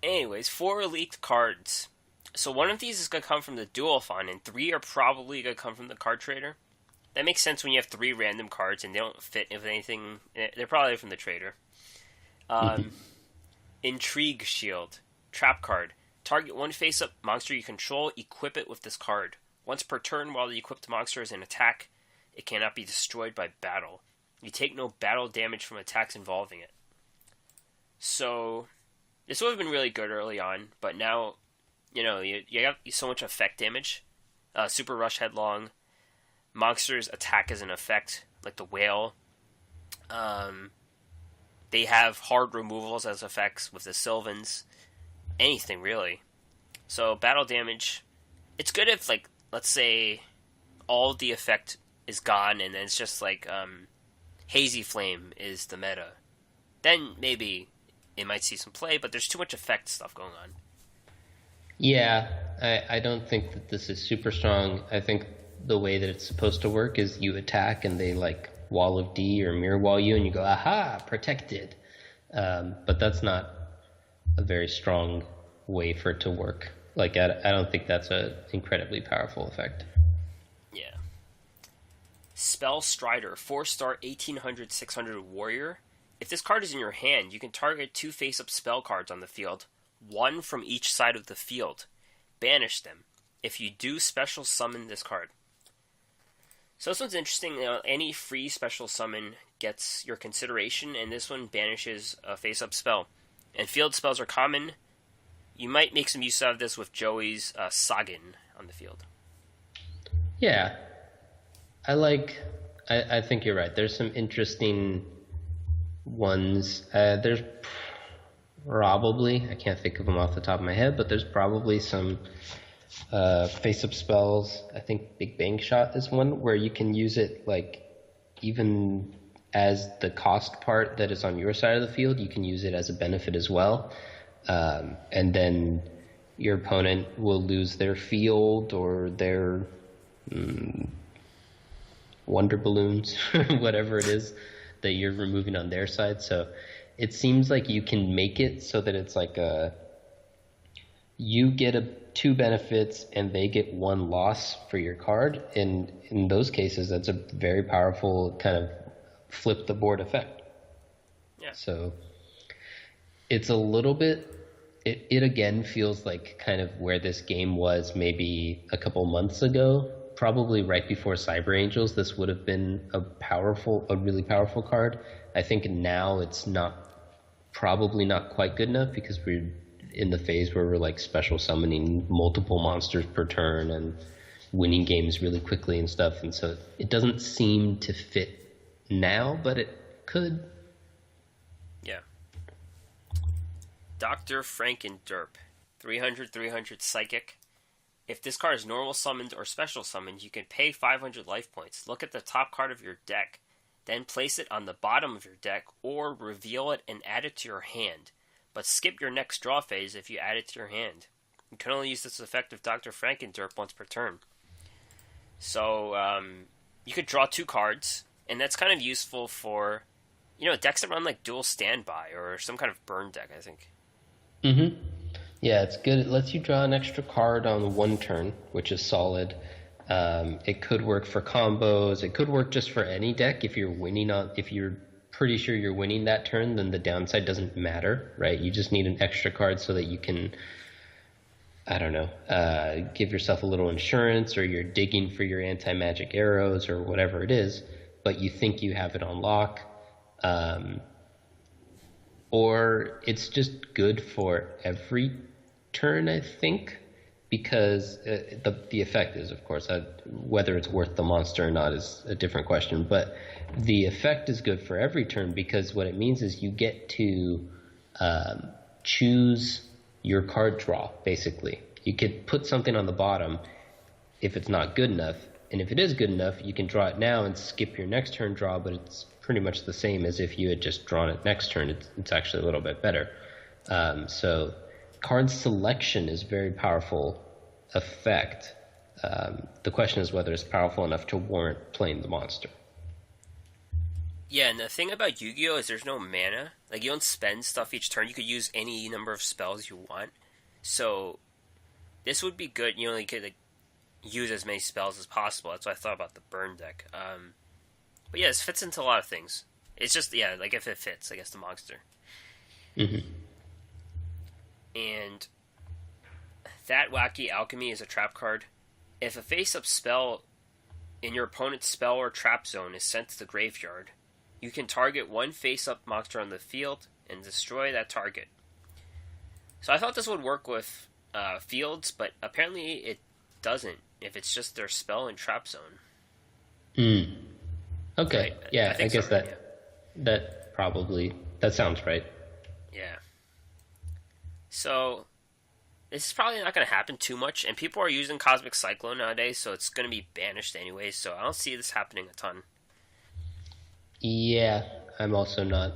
Anyways, 4 leaked cards. So one of these is going to come from the Dual Fund, and 3 are probably going to come from the card trader. That makes sense when you have 3 random cards and they don't fit with anything. They're probably from the trader. Um, Intrigue Shield. Trap card. Target one face-up monster you control, equip it with this card. Once per turn while the equipped monster is in attack, it cannot be destroyed by battle. You take no battle damage from attacks involving it. So, this would have been really good early on, but now, you have so much effect damage. Super Rush Headlong. Monsters attack as an effect, like the whale. They have hard removals as effects with the Sylvans. Anything, really. So, battle damage, it's good if, like, let's say, all the effect is gone and then it's just like, Hazy Flame is the meta. Then maybe it might see some play, but there's too much effect stuff going on. Yeah, I don't think that this is super strong. I think the way that it's supposed to work is you attack and they like wall of D or mirror wall you and you go, aha, protected. But that's not a very strong way for it to work. Like, I don't think that's an incredibly powerful effect. Yeah. Spell Strider, 4-star 1800 600 warrior. If this card is in your hand, you can target 2 face-up spell cards on the field, 1 from each side of the field. Banish them. If you do, special summon this card. So this one's interesting. Any free special summon gets your consideration, and this one banishes a face-up spell. And field spells are common. You might make some use out of this with Joey's Sagin on the field. Yeah. I think you're right. There's some interesting ones. There's probably, I can't think of them off the top of my head, but there's probably some face-up spells. I think Big Bang Shot is one where you can use it like even as the cost part that is on your side of the field, you can use it as a benefit as well. And then your opponent will lose their field or their wonder balloons, whatever it is that you're removing on their side. So it seems like you can make it so that it's like you get 2 benefits and they get 1 loss for your card. And in those cases, that's a very powerful kind of flip the board effect. Yeah. So it's a little bit, it again feels like kind of where this game was maybe a couple months ago, probably right before Cyber Angels. This would have been a really powerful card. I think now it's probably not quite good enough because we're in the phase where we're like special summoning multiple monsters per turn and winning games really quickly and stuff. And so it doesn't seem to fit now, but it could. Yeah. Dr. Frankenderp, 300 Psychic. If this card is normal summoned or special summoned, you can pay 500 life points. Look at the top card of your deck, then place it on the bottom of your deck, or reveal it and add it to your hand. But skip your next draw phase if you add it to your hand. You can only use this effect of Dr. Frankenderp once per turn. So, you could draw 2 cards, and that's kind of useful for, decks that run like dual standby or some kind of burn deck, I think. Mm-hmm. Yeah, it's good. It lets you draw an extra card on 1 turn, which is solid. It could work for combos. It could work just for any deck. If you're pretty sure you're winning that turn, then the downside doesn't matter, right? You just need an extra card so that you can, I don't know, give yourself a little insurance, or you're digging for your anti-magic arrows or whatever it is, but you think you have it on lock. Or it's just good for every turn, I think, because the effect is, of course, whether it's worth the monster or not is a different question, but the effect is good for every turn because what it means is you get to choose your card draw, basically. You could put something on the bottom if it's not good enough, and if it is good enough, you can draw it now and skip your next turn draw, but it's pretty much the same as if you had just drawn it next turn. It's actually a little bit better. So card selection is a very powerful effect. The question is whether it's powerful enough to warrant playing the monster. Yeah, and the thing about Yu-Gi-Oh! Is there's no mana. Like, you don't spend stuff each turn. You could use any number of spells you want. So, this would be good. You only could, like, use as many spells as possible. That's what I thought about the burn deck. But yeah, this fits into a lot of things. It's just, yeah, like, if it fits, I guess, the monster. Mm-hmm. And that Wacky Alchemy is a trap card. If a face-up spell in your opponent's spell or trap zone is sent to the graveyard, you can target one face-up monster on the field and destroy that target. So I thought this would work with fields, but apparently it doesn't if it's just their spell and trap zone. Okay, yeah, I guess so, that sounds right. Yeah. So, this is probably not going to happen too much, and people are using Cosmic Cyclone nowadays, so it's going to be banished anyway, so I don't see this happening a ton. Yeah, I'm also not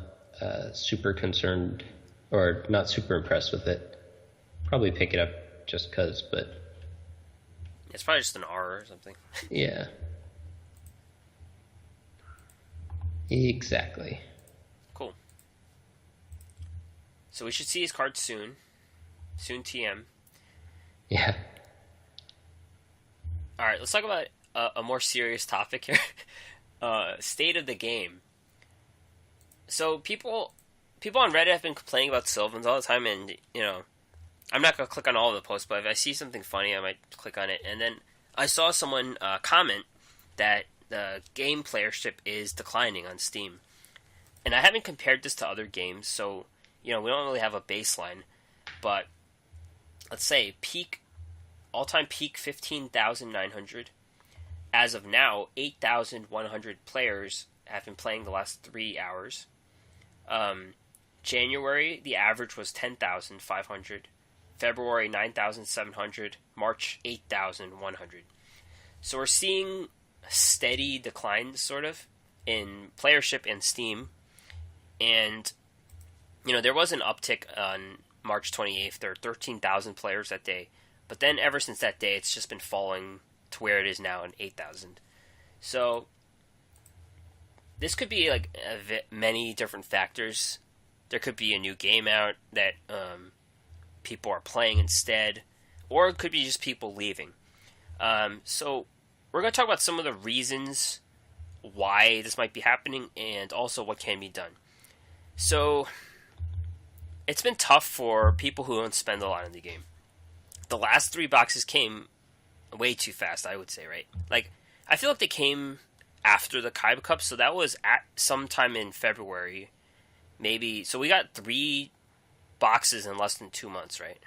super concerned, or not super impressed with it. Probably pick it up just because, but... It's probably just an R or something. Yeah. Exactly. Cool. So we should see his card soon. Soon TM. Yeah. Alright, let's talk about a more serious topic here. State of the game. So people on Reddit have been complaining about Sylvans all the time, and, you know, I'm not going to click on all of the posts, but if I see something funny, I might click on it. And then I saw someone comment that the game Playership is declining on Steam. And I haven't compared this to other games, so, you know, we don't really have a baseline. But let's say all-time peak 15,900. As of now, 8,100 players have been playing the last 3 hours. January, the average was 10,500. February, 9,700. March, 8,100. So we're seeing steady declines, sort of, in Playership and Steam. And, you know, there was an uptick on March 28th. There were 13,000 players that day. But then ever since that day, it's just been falling to where it is now in 8,000. So this could be like many different factors. There could be a new game out that people are playing instead, or it could be just people leaving. So we're going to talk about some of the reasons why this might be happening and also what can be done. So it's been tough for people who don't spend a lot in the game. The last 3 boxes came way too fast, I would say, right? Like, I feel like they came after the Kaiba Cup, so that was at sometime in February, maybe. So we got 3 boxes in less than 2 months, right?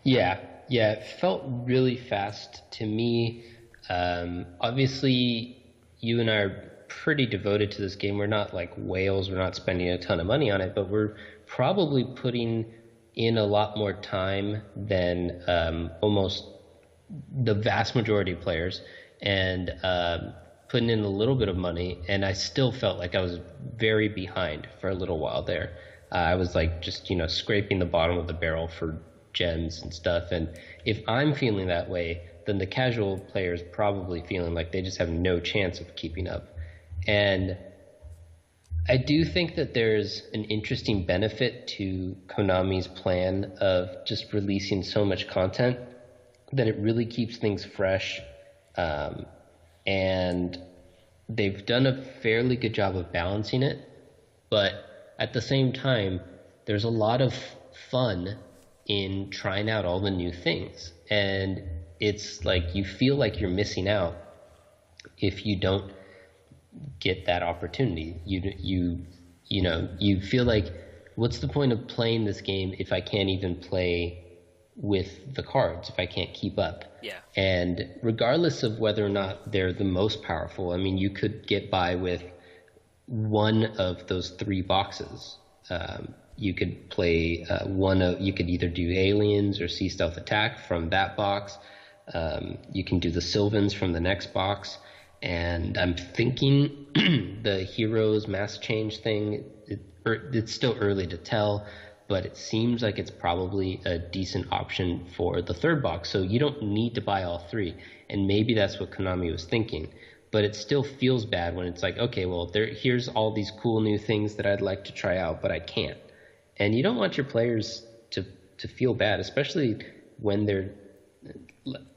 Yeah, it felt really fast to me. Obviously, you and I are pretty devoted to this game. We're not like whales. We're not spending a ton of money on it, but we're probably putting in a lot more time than almost the vast majority of players, and putting in a little bit of money, and I still felt like I was very behind for a little while there. I was like just, scraping the bottom of the barrel for gems and stuff, and if I'm feeling that way, then the casual player is probably feeling like they just have no chance of keeping up. And I do think that there's an interesting benefit to Konami's plan of just releasing so much content that it really keeps things fresh. And they've done a fairly good job of balancing it. But at the same time, there's a lot of fun in trying out all the new things. And it's like you feel like you're missing out if you don't get that opportunity. You feel like, what's the point of playing this game if I can't even play with the cards, if I can't keep up? Yeah. And regardless of whether or not they're the most powerful, I mean, you could get by with one of those 3 boxes. You could play you could either do Aliens or Sea Stealth Attack from that box. You can do the Sylvans from the next box. And I'm thinking the Heroes mass change thing, it's still early to tell, but it seems like it's probably a decent option for the third box. So you don't need to buy all three. And maybe that's what Konami was thinking. But it still feels bad when it's like, okay, well, here's all these cool new things that I'd like to try out, but I can't. And you don't want your players to feel bad, especially when they're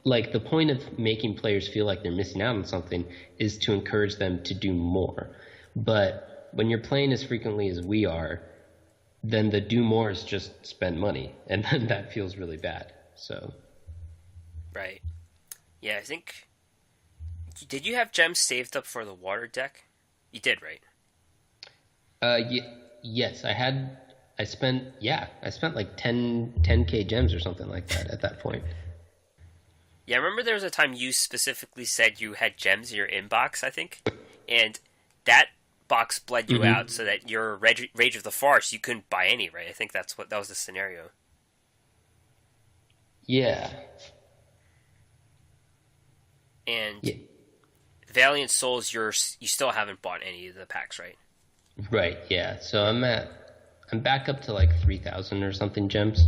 like, the point of making players feel like they're missing out on something is to encourage them to do more. But when you're playing as frequently as we are, then the do more is just spend money, and then that feels really bad. So, right, yeah, I think. Did you have gems saved up for the water deck? You did, right? Yes, I spent like 10K gems or something like that at that point. Yeah, I remember there was a time you specifically said you had gems in your inbox, I think, and that box bled you out so that your Rage of the Forest, you couldn't buy any, right? I think that was the scenario. Yeah. And Valiant Souls, you still haven't bought any of the packs, right? Right, yeah. So I'm back up to like 3,000 or something gems,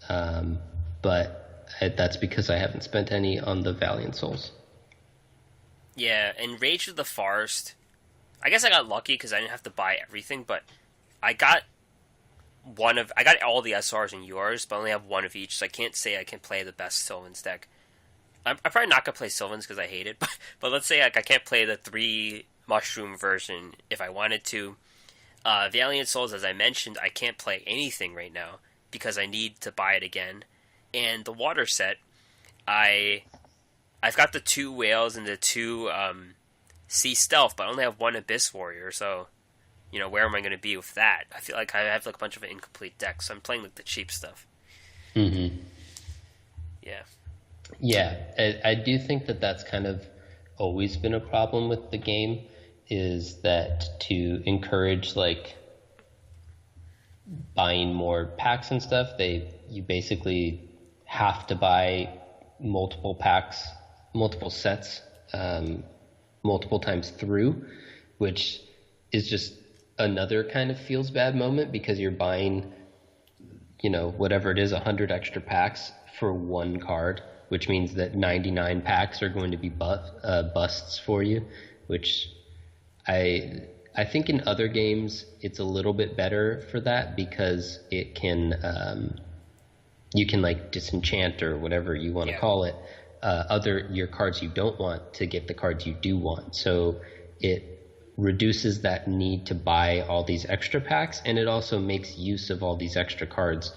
but that's because I haven't spent any on the Valiant Souls. Yeah, and Rage of the Forest, I guess I got lucky because I didn't have to buy everything, but I got all the SRs and URs, but I only have one of each, so I can't say I can play the best Sylvan's deck. I'm probably not going to play Sylvan's because I hate it, but let's say like I can't play the 3 mushroom version if I wanted to. Valiant Souls, as I mentioned, I can't play anything right now because I need to buy it again. And the water set, I've got the 2 whales and the 2 sea stealth, but I only have 1 abyss warrior, so where am I going to be with that? I feel like I have like a bunch of incomplete decks, so I'm playing like the cheap stuff. Mm-hmm. Yeah. Yeah, I do think that that's kind of always been a problem with the game, is that to encourage like buying more packs and stuff, you basically have to buy multiple packs, multiple sets, multiple times through, which is just another kind of feels bad moment because you're buying, whatever it is, 100 extra packs for 1 card, which means that 99 packs are going to be busts for you, which I think in other games it's a little bit better for that because it can you can like disenchant or whatever you want to call it your cards you don't want to get the cards you do want. So it reduces that need to buy all these extra packs, and it also makes use of all these extra cards.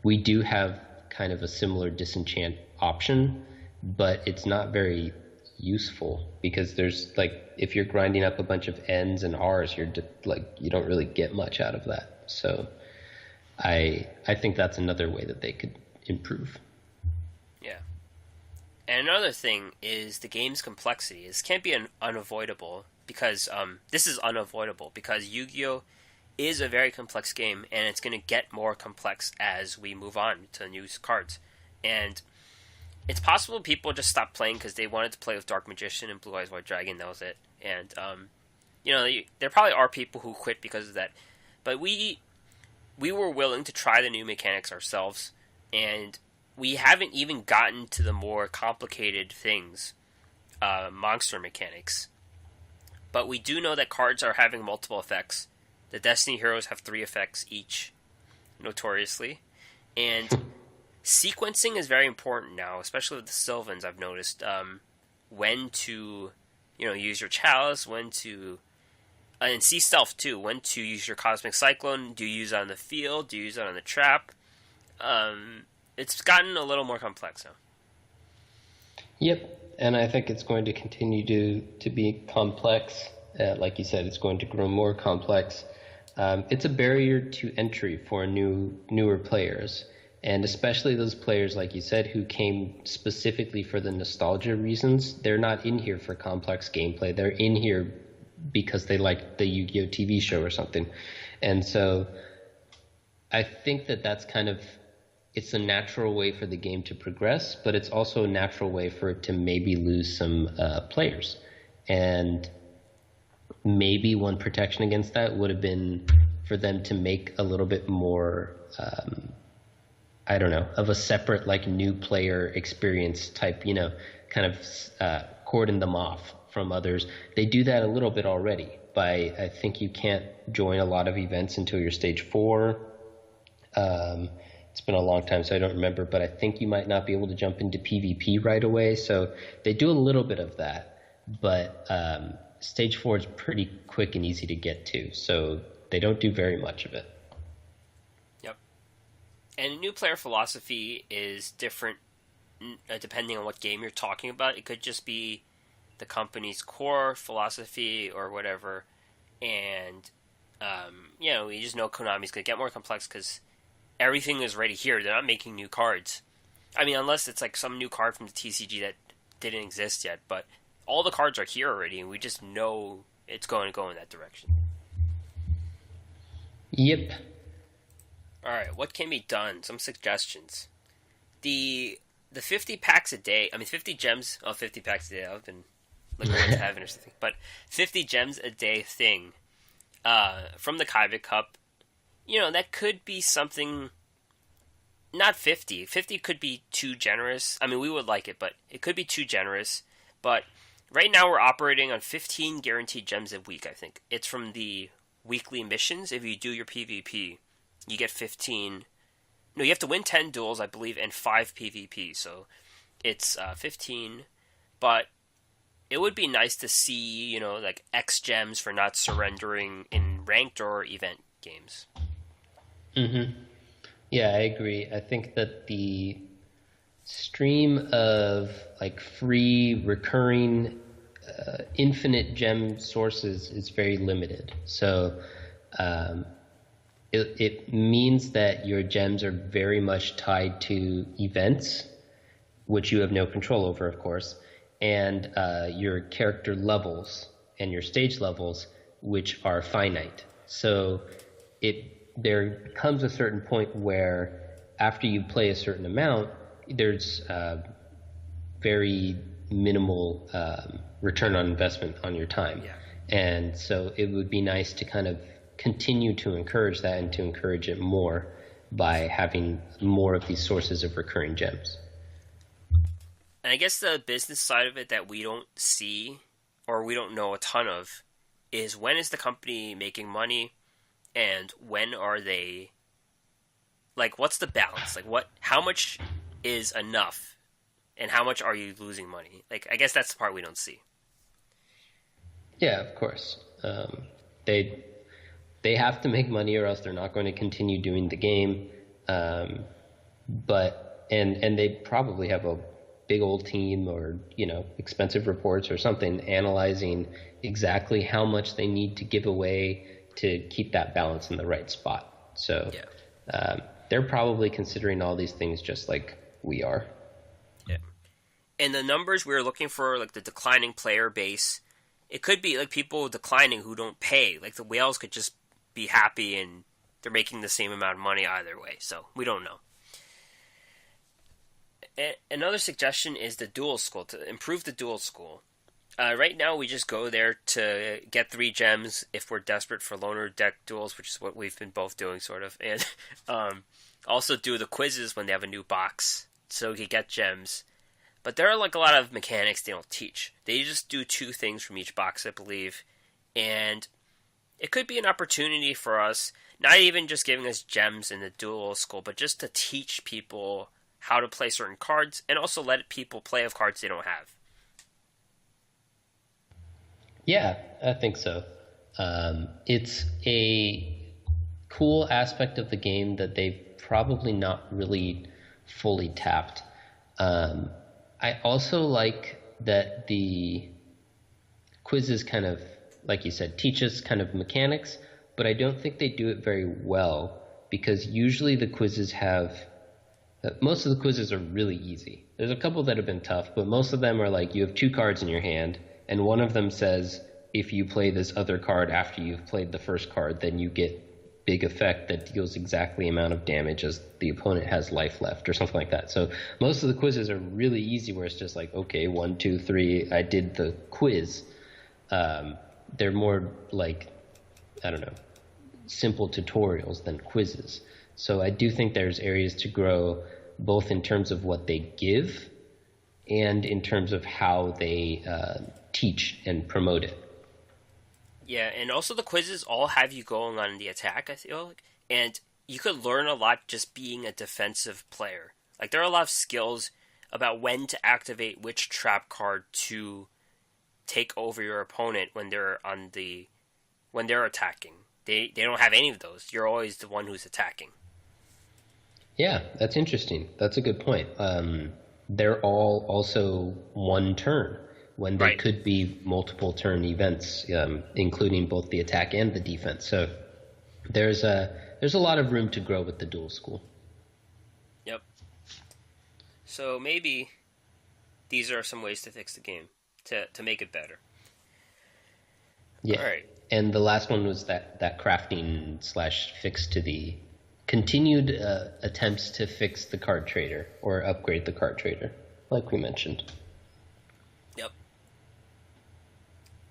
We do have kind of a similar disenchant option, but it's not very useful because there's like, if you're grinding up a bunch of N's and R's, you don't really get much out of that. So I think that's another way that they could improve. Yeah. And another thing is the game's complexity. This can't be unavoidable because this is unavoidable because Yu-Gi-Oh! Is a very complex game, and it's going to get more complex as we move on to new cards. And it's possible people just stopped playing because they wanted to play with Dark Magician and Blue Eyes White Dragon. That was it. And there probably are people who quit because of that. But we were willing to try the new mechanics ourselves, and we haven't even gotten to the more complicated things, monster mechanics. But we do know that cards are having multiple effects. The Destiny heroes have 3 effects each, notoriously. And sequencing is very important now, especially with the Sylvans, I've noticed. When to, use your Chalice, when to... and Sea Stealth, too. When to use your Cosmic Cyclone. Do you use it on the field? Do you use it on the trap? It's gotten a little more complex now. Yep, and I think it's going to continue to be complex. Like you said, it's going to grow more complex. It's a barrier to entry for newer players, and especially those players, like you said, who came specifically for the nostalgia reasons. They're not in here for complex gameplay. They're in here because they like the Yu-Gi-Oh! TV show or something. And so I think that that's kind of it's a natural way for the game to progress, but it's also a natural way for it to maybe lose some players. And maybe one protection against that would have been for them to make a little bit more, I don't know, of a separate like new player experience type, kind of cordon them off from others. They do that a little bit already by, I think you can't join a lot of events until you're stage 4. It's been a long time, so I don't remember, but I think you might not be able to jump into PvP right away. So they do a little bit of that, but stage 4 is pretty quick and easy to get to, so they don't do very much of it. Yep. And new player philosophy is different depending on what game you're talking about. It could just be the company's core philosophy or whatever, and you just know Konami's going to get more complex because everything is already here. They're not making new cards. I mean, unless it's like some new card from the TCG that didn't exist yet, but all the cards are here already, and we just know it's going to go in that direction. Yep. Alright, what can be done? Some suggestions. The 50 packs a day, 50 gems, 50 packs a day, I've been looking at heaven or something, but 50 gems a day thing from the Kaiba Cup, that could be something, not 50. 50 could be too generous. I mean, we would like it, but it could be too generous. But right now we're operating on 15 guaranteed gems a week, I think. It's from the weekly missions. If you do your PvP, you get 15. No, you have to win 10 duels, I believe, and 5 PvP. So it's 15. But it would be nice to see, like X gems for not surrendering in ranked or event games. Mm-hmm. Yeah, I agree. I think that the stream of like free, recurring, infinite gem sources is very limited. So it means that your gems are very much tied to events, which you have no control over, of course, and your character levels and your stage levels, which are finite. So there comes a certain point where after you play a certain amount, there's very minimal return on investment on your time. Yeah. And so it would be nice to kind of continue to encourage that and to encourage it more by having more of these sources of recurring gems. And I guess the business side of it that we don't see or we don't know a ton of is when is the company making money and when are they, like, what's the balance? Like, how much is enough and how much are you losing money? Like, I guess that's the part we don't see. Yeah, of course. They have to make money or else they're not going to continue doing the game. But they probably have a big old team or, expensive reports or something analyzing exactly how much they need to give away to keep that balance in the right spot. So they're probably considering all these things just like we are. Yeah. And the numbers we were looking for, like the declining player base, it could be like people declining who don't pay. Like the whales could just be happy and they're making the same amount of money either way. So we don't know. Another suggestion is the duel school, to improve the duel school. Right now, we just go there to get 3 gems if we're desperate for loner deck duels, which is what we've been both doing, sort of. And also do the quizzes when they have a new box, so we can get gems. But there are like a lot of mechanics they don't teach. They just do 2 things from each box, I believe. And it could be an opportunity for us, not even just giving us gems in the duel school, but just to teach people how to play certain cards, and also let people play of cards they don't have. Yeah, I think so. It's a cool aspect of the game that they've probably not really fully tapped. I also like that the quizzes kind of, like you said, teach us kind of mechanics, but I don't think they do it very well because usually the quizzes most of the quizzes are really easy. There's a couple that have been tough, but most of them are like you have 2 cards in your hand, and one of them says if you play this other card after you've played the first card, then you get big effect that deals exactly amount of damage as the opponent has life left or something like that. So most of the quizzes are really easy where it's just like, okay, 1, 2, 3, I did the quiz. They're more like, I don't know, simple tutorials than quizzes. So I do think there's areas to grow both in terms of what they give and in terms of how they teach and promote it. Yeah, and also the quizzes all have you going on the attack, I feel like. And you could learn a lot just being a defensive player. Like, there are a lot of skills about when to activate which trap card to take over your opponent when they're attacking. They don't have any of those. You're always the one who's attacking. Yeah, that's interesting. That's a good point. They're all also one turn, when they could be multiple turn events, including both the attack and the defense. So there's a lot of room to grow with the duel school. Yep. So maybe these are some ways to fix the game, to make it better. Yeah. All right. And the last one was that crafting / fix to the continued attempts to fix the card trader or upgrade the card trader, like we mentioned. Yep.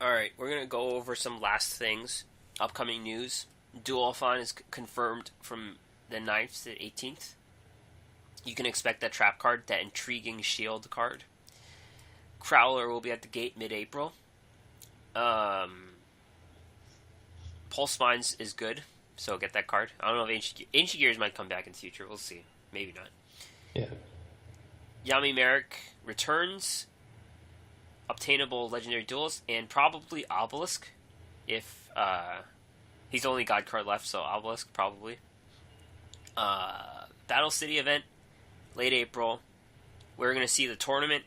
All right, we're going to go over some last things. Upcoming news. Duel-a-thon is confirmed from the 9th to 18th. You can expect that trap card, that intriguing shield card. Crowler will be at the gate mid-April. Pulse Mines is good, so get that card. I don't know if Ancient Gears might come back in the future. We'll see. Maybe not. Yeah. Yami Marik returns. Obtainable Legendary Duelist, and probably Obelisk, if he's the only God card left, so Obelisk probably. Battle City event, late April. We're going to see the tournament,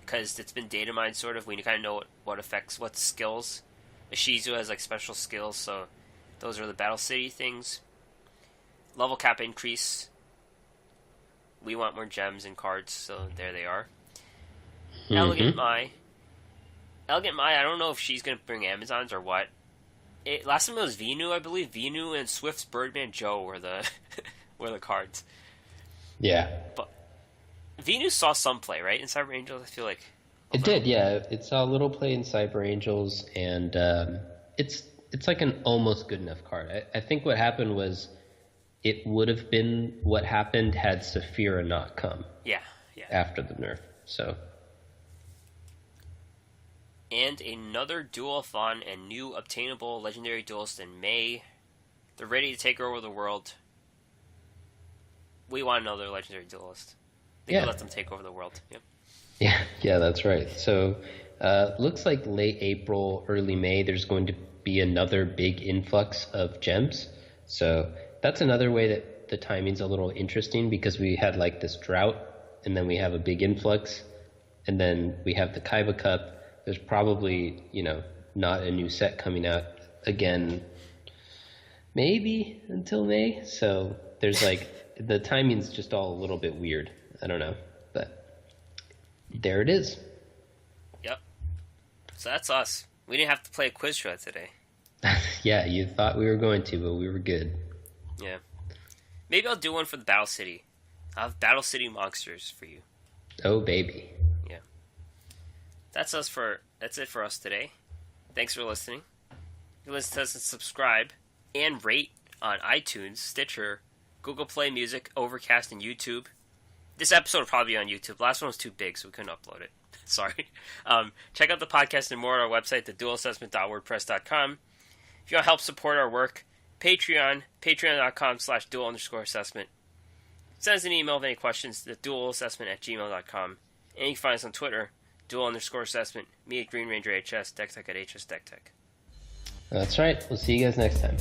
because it's been data mined, sort of. We kind of know what affects, what skills. Ishizu has, like, special skills, so those are the Battle City things. Level cap increase. We want more gems and cards, so there they are. Mm-hmm. Elegant Mai, I don't know if she's going to bring Amazons or what. Last time it was Venu, I believe. Venu and Swift's Birdman Joe were the were the cards. Yeah. But Venu saw some play, right, in Cyber Angels, I feel like. It did, yeah. It saw a little play in Cyber Angels, and it's like an almost good enough card. I think what happened was it would have been what happened had Saphira not come. Yeah. After the nerf, so... And another Duel-a-thon and new obtainable Legendary Duelist in May. They're ready to take over the world. We want another Legendary Duelist. They can let them take over the world. Yep. Yeah, that's right. So, looks like late April, early May, there's going to be another big influx of gems. So, that's another way that the timing's a little interesting, because we had like this drought, and then we have a big influx, and then we have the Kaiba Cup. There's probably, not a new set coming out again, maybe until May. So there's like, the timing's just all a little bit weird. I don't know, but there it is. Yep. So that's us. We didn't have to play a quiz show today. Yeah, you thought we were going to, but we were good. Yeah. Maybe I'll do one for the Battle City. I'll have Battle City monsters for you. Oh, baby. Yeah. That's it for us today. Thanks for listening. You can listen to us and subscribe and rate on iTunes, Stitcher, Google Play Music, Overcast, and YouTube. This episode will probably be on YouTube. The last one was too big, so we couldn't upload it. Sorry. Check out the podcast and more on our website, theduelassessment.wordpress.com. If you want to help support our work, patreon.com/duel_assessment. Send us an email with any questions to duelassessment@gmail.com. And you can find us on Twitter, duel_assessment, me at Green Ranger HS, DeckTech at HS DeckTech. That's right. We'll see you guys next time.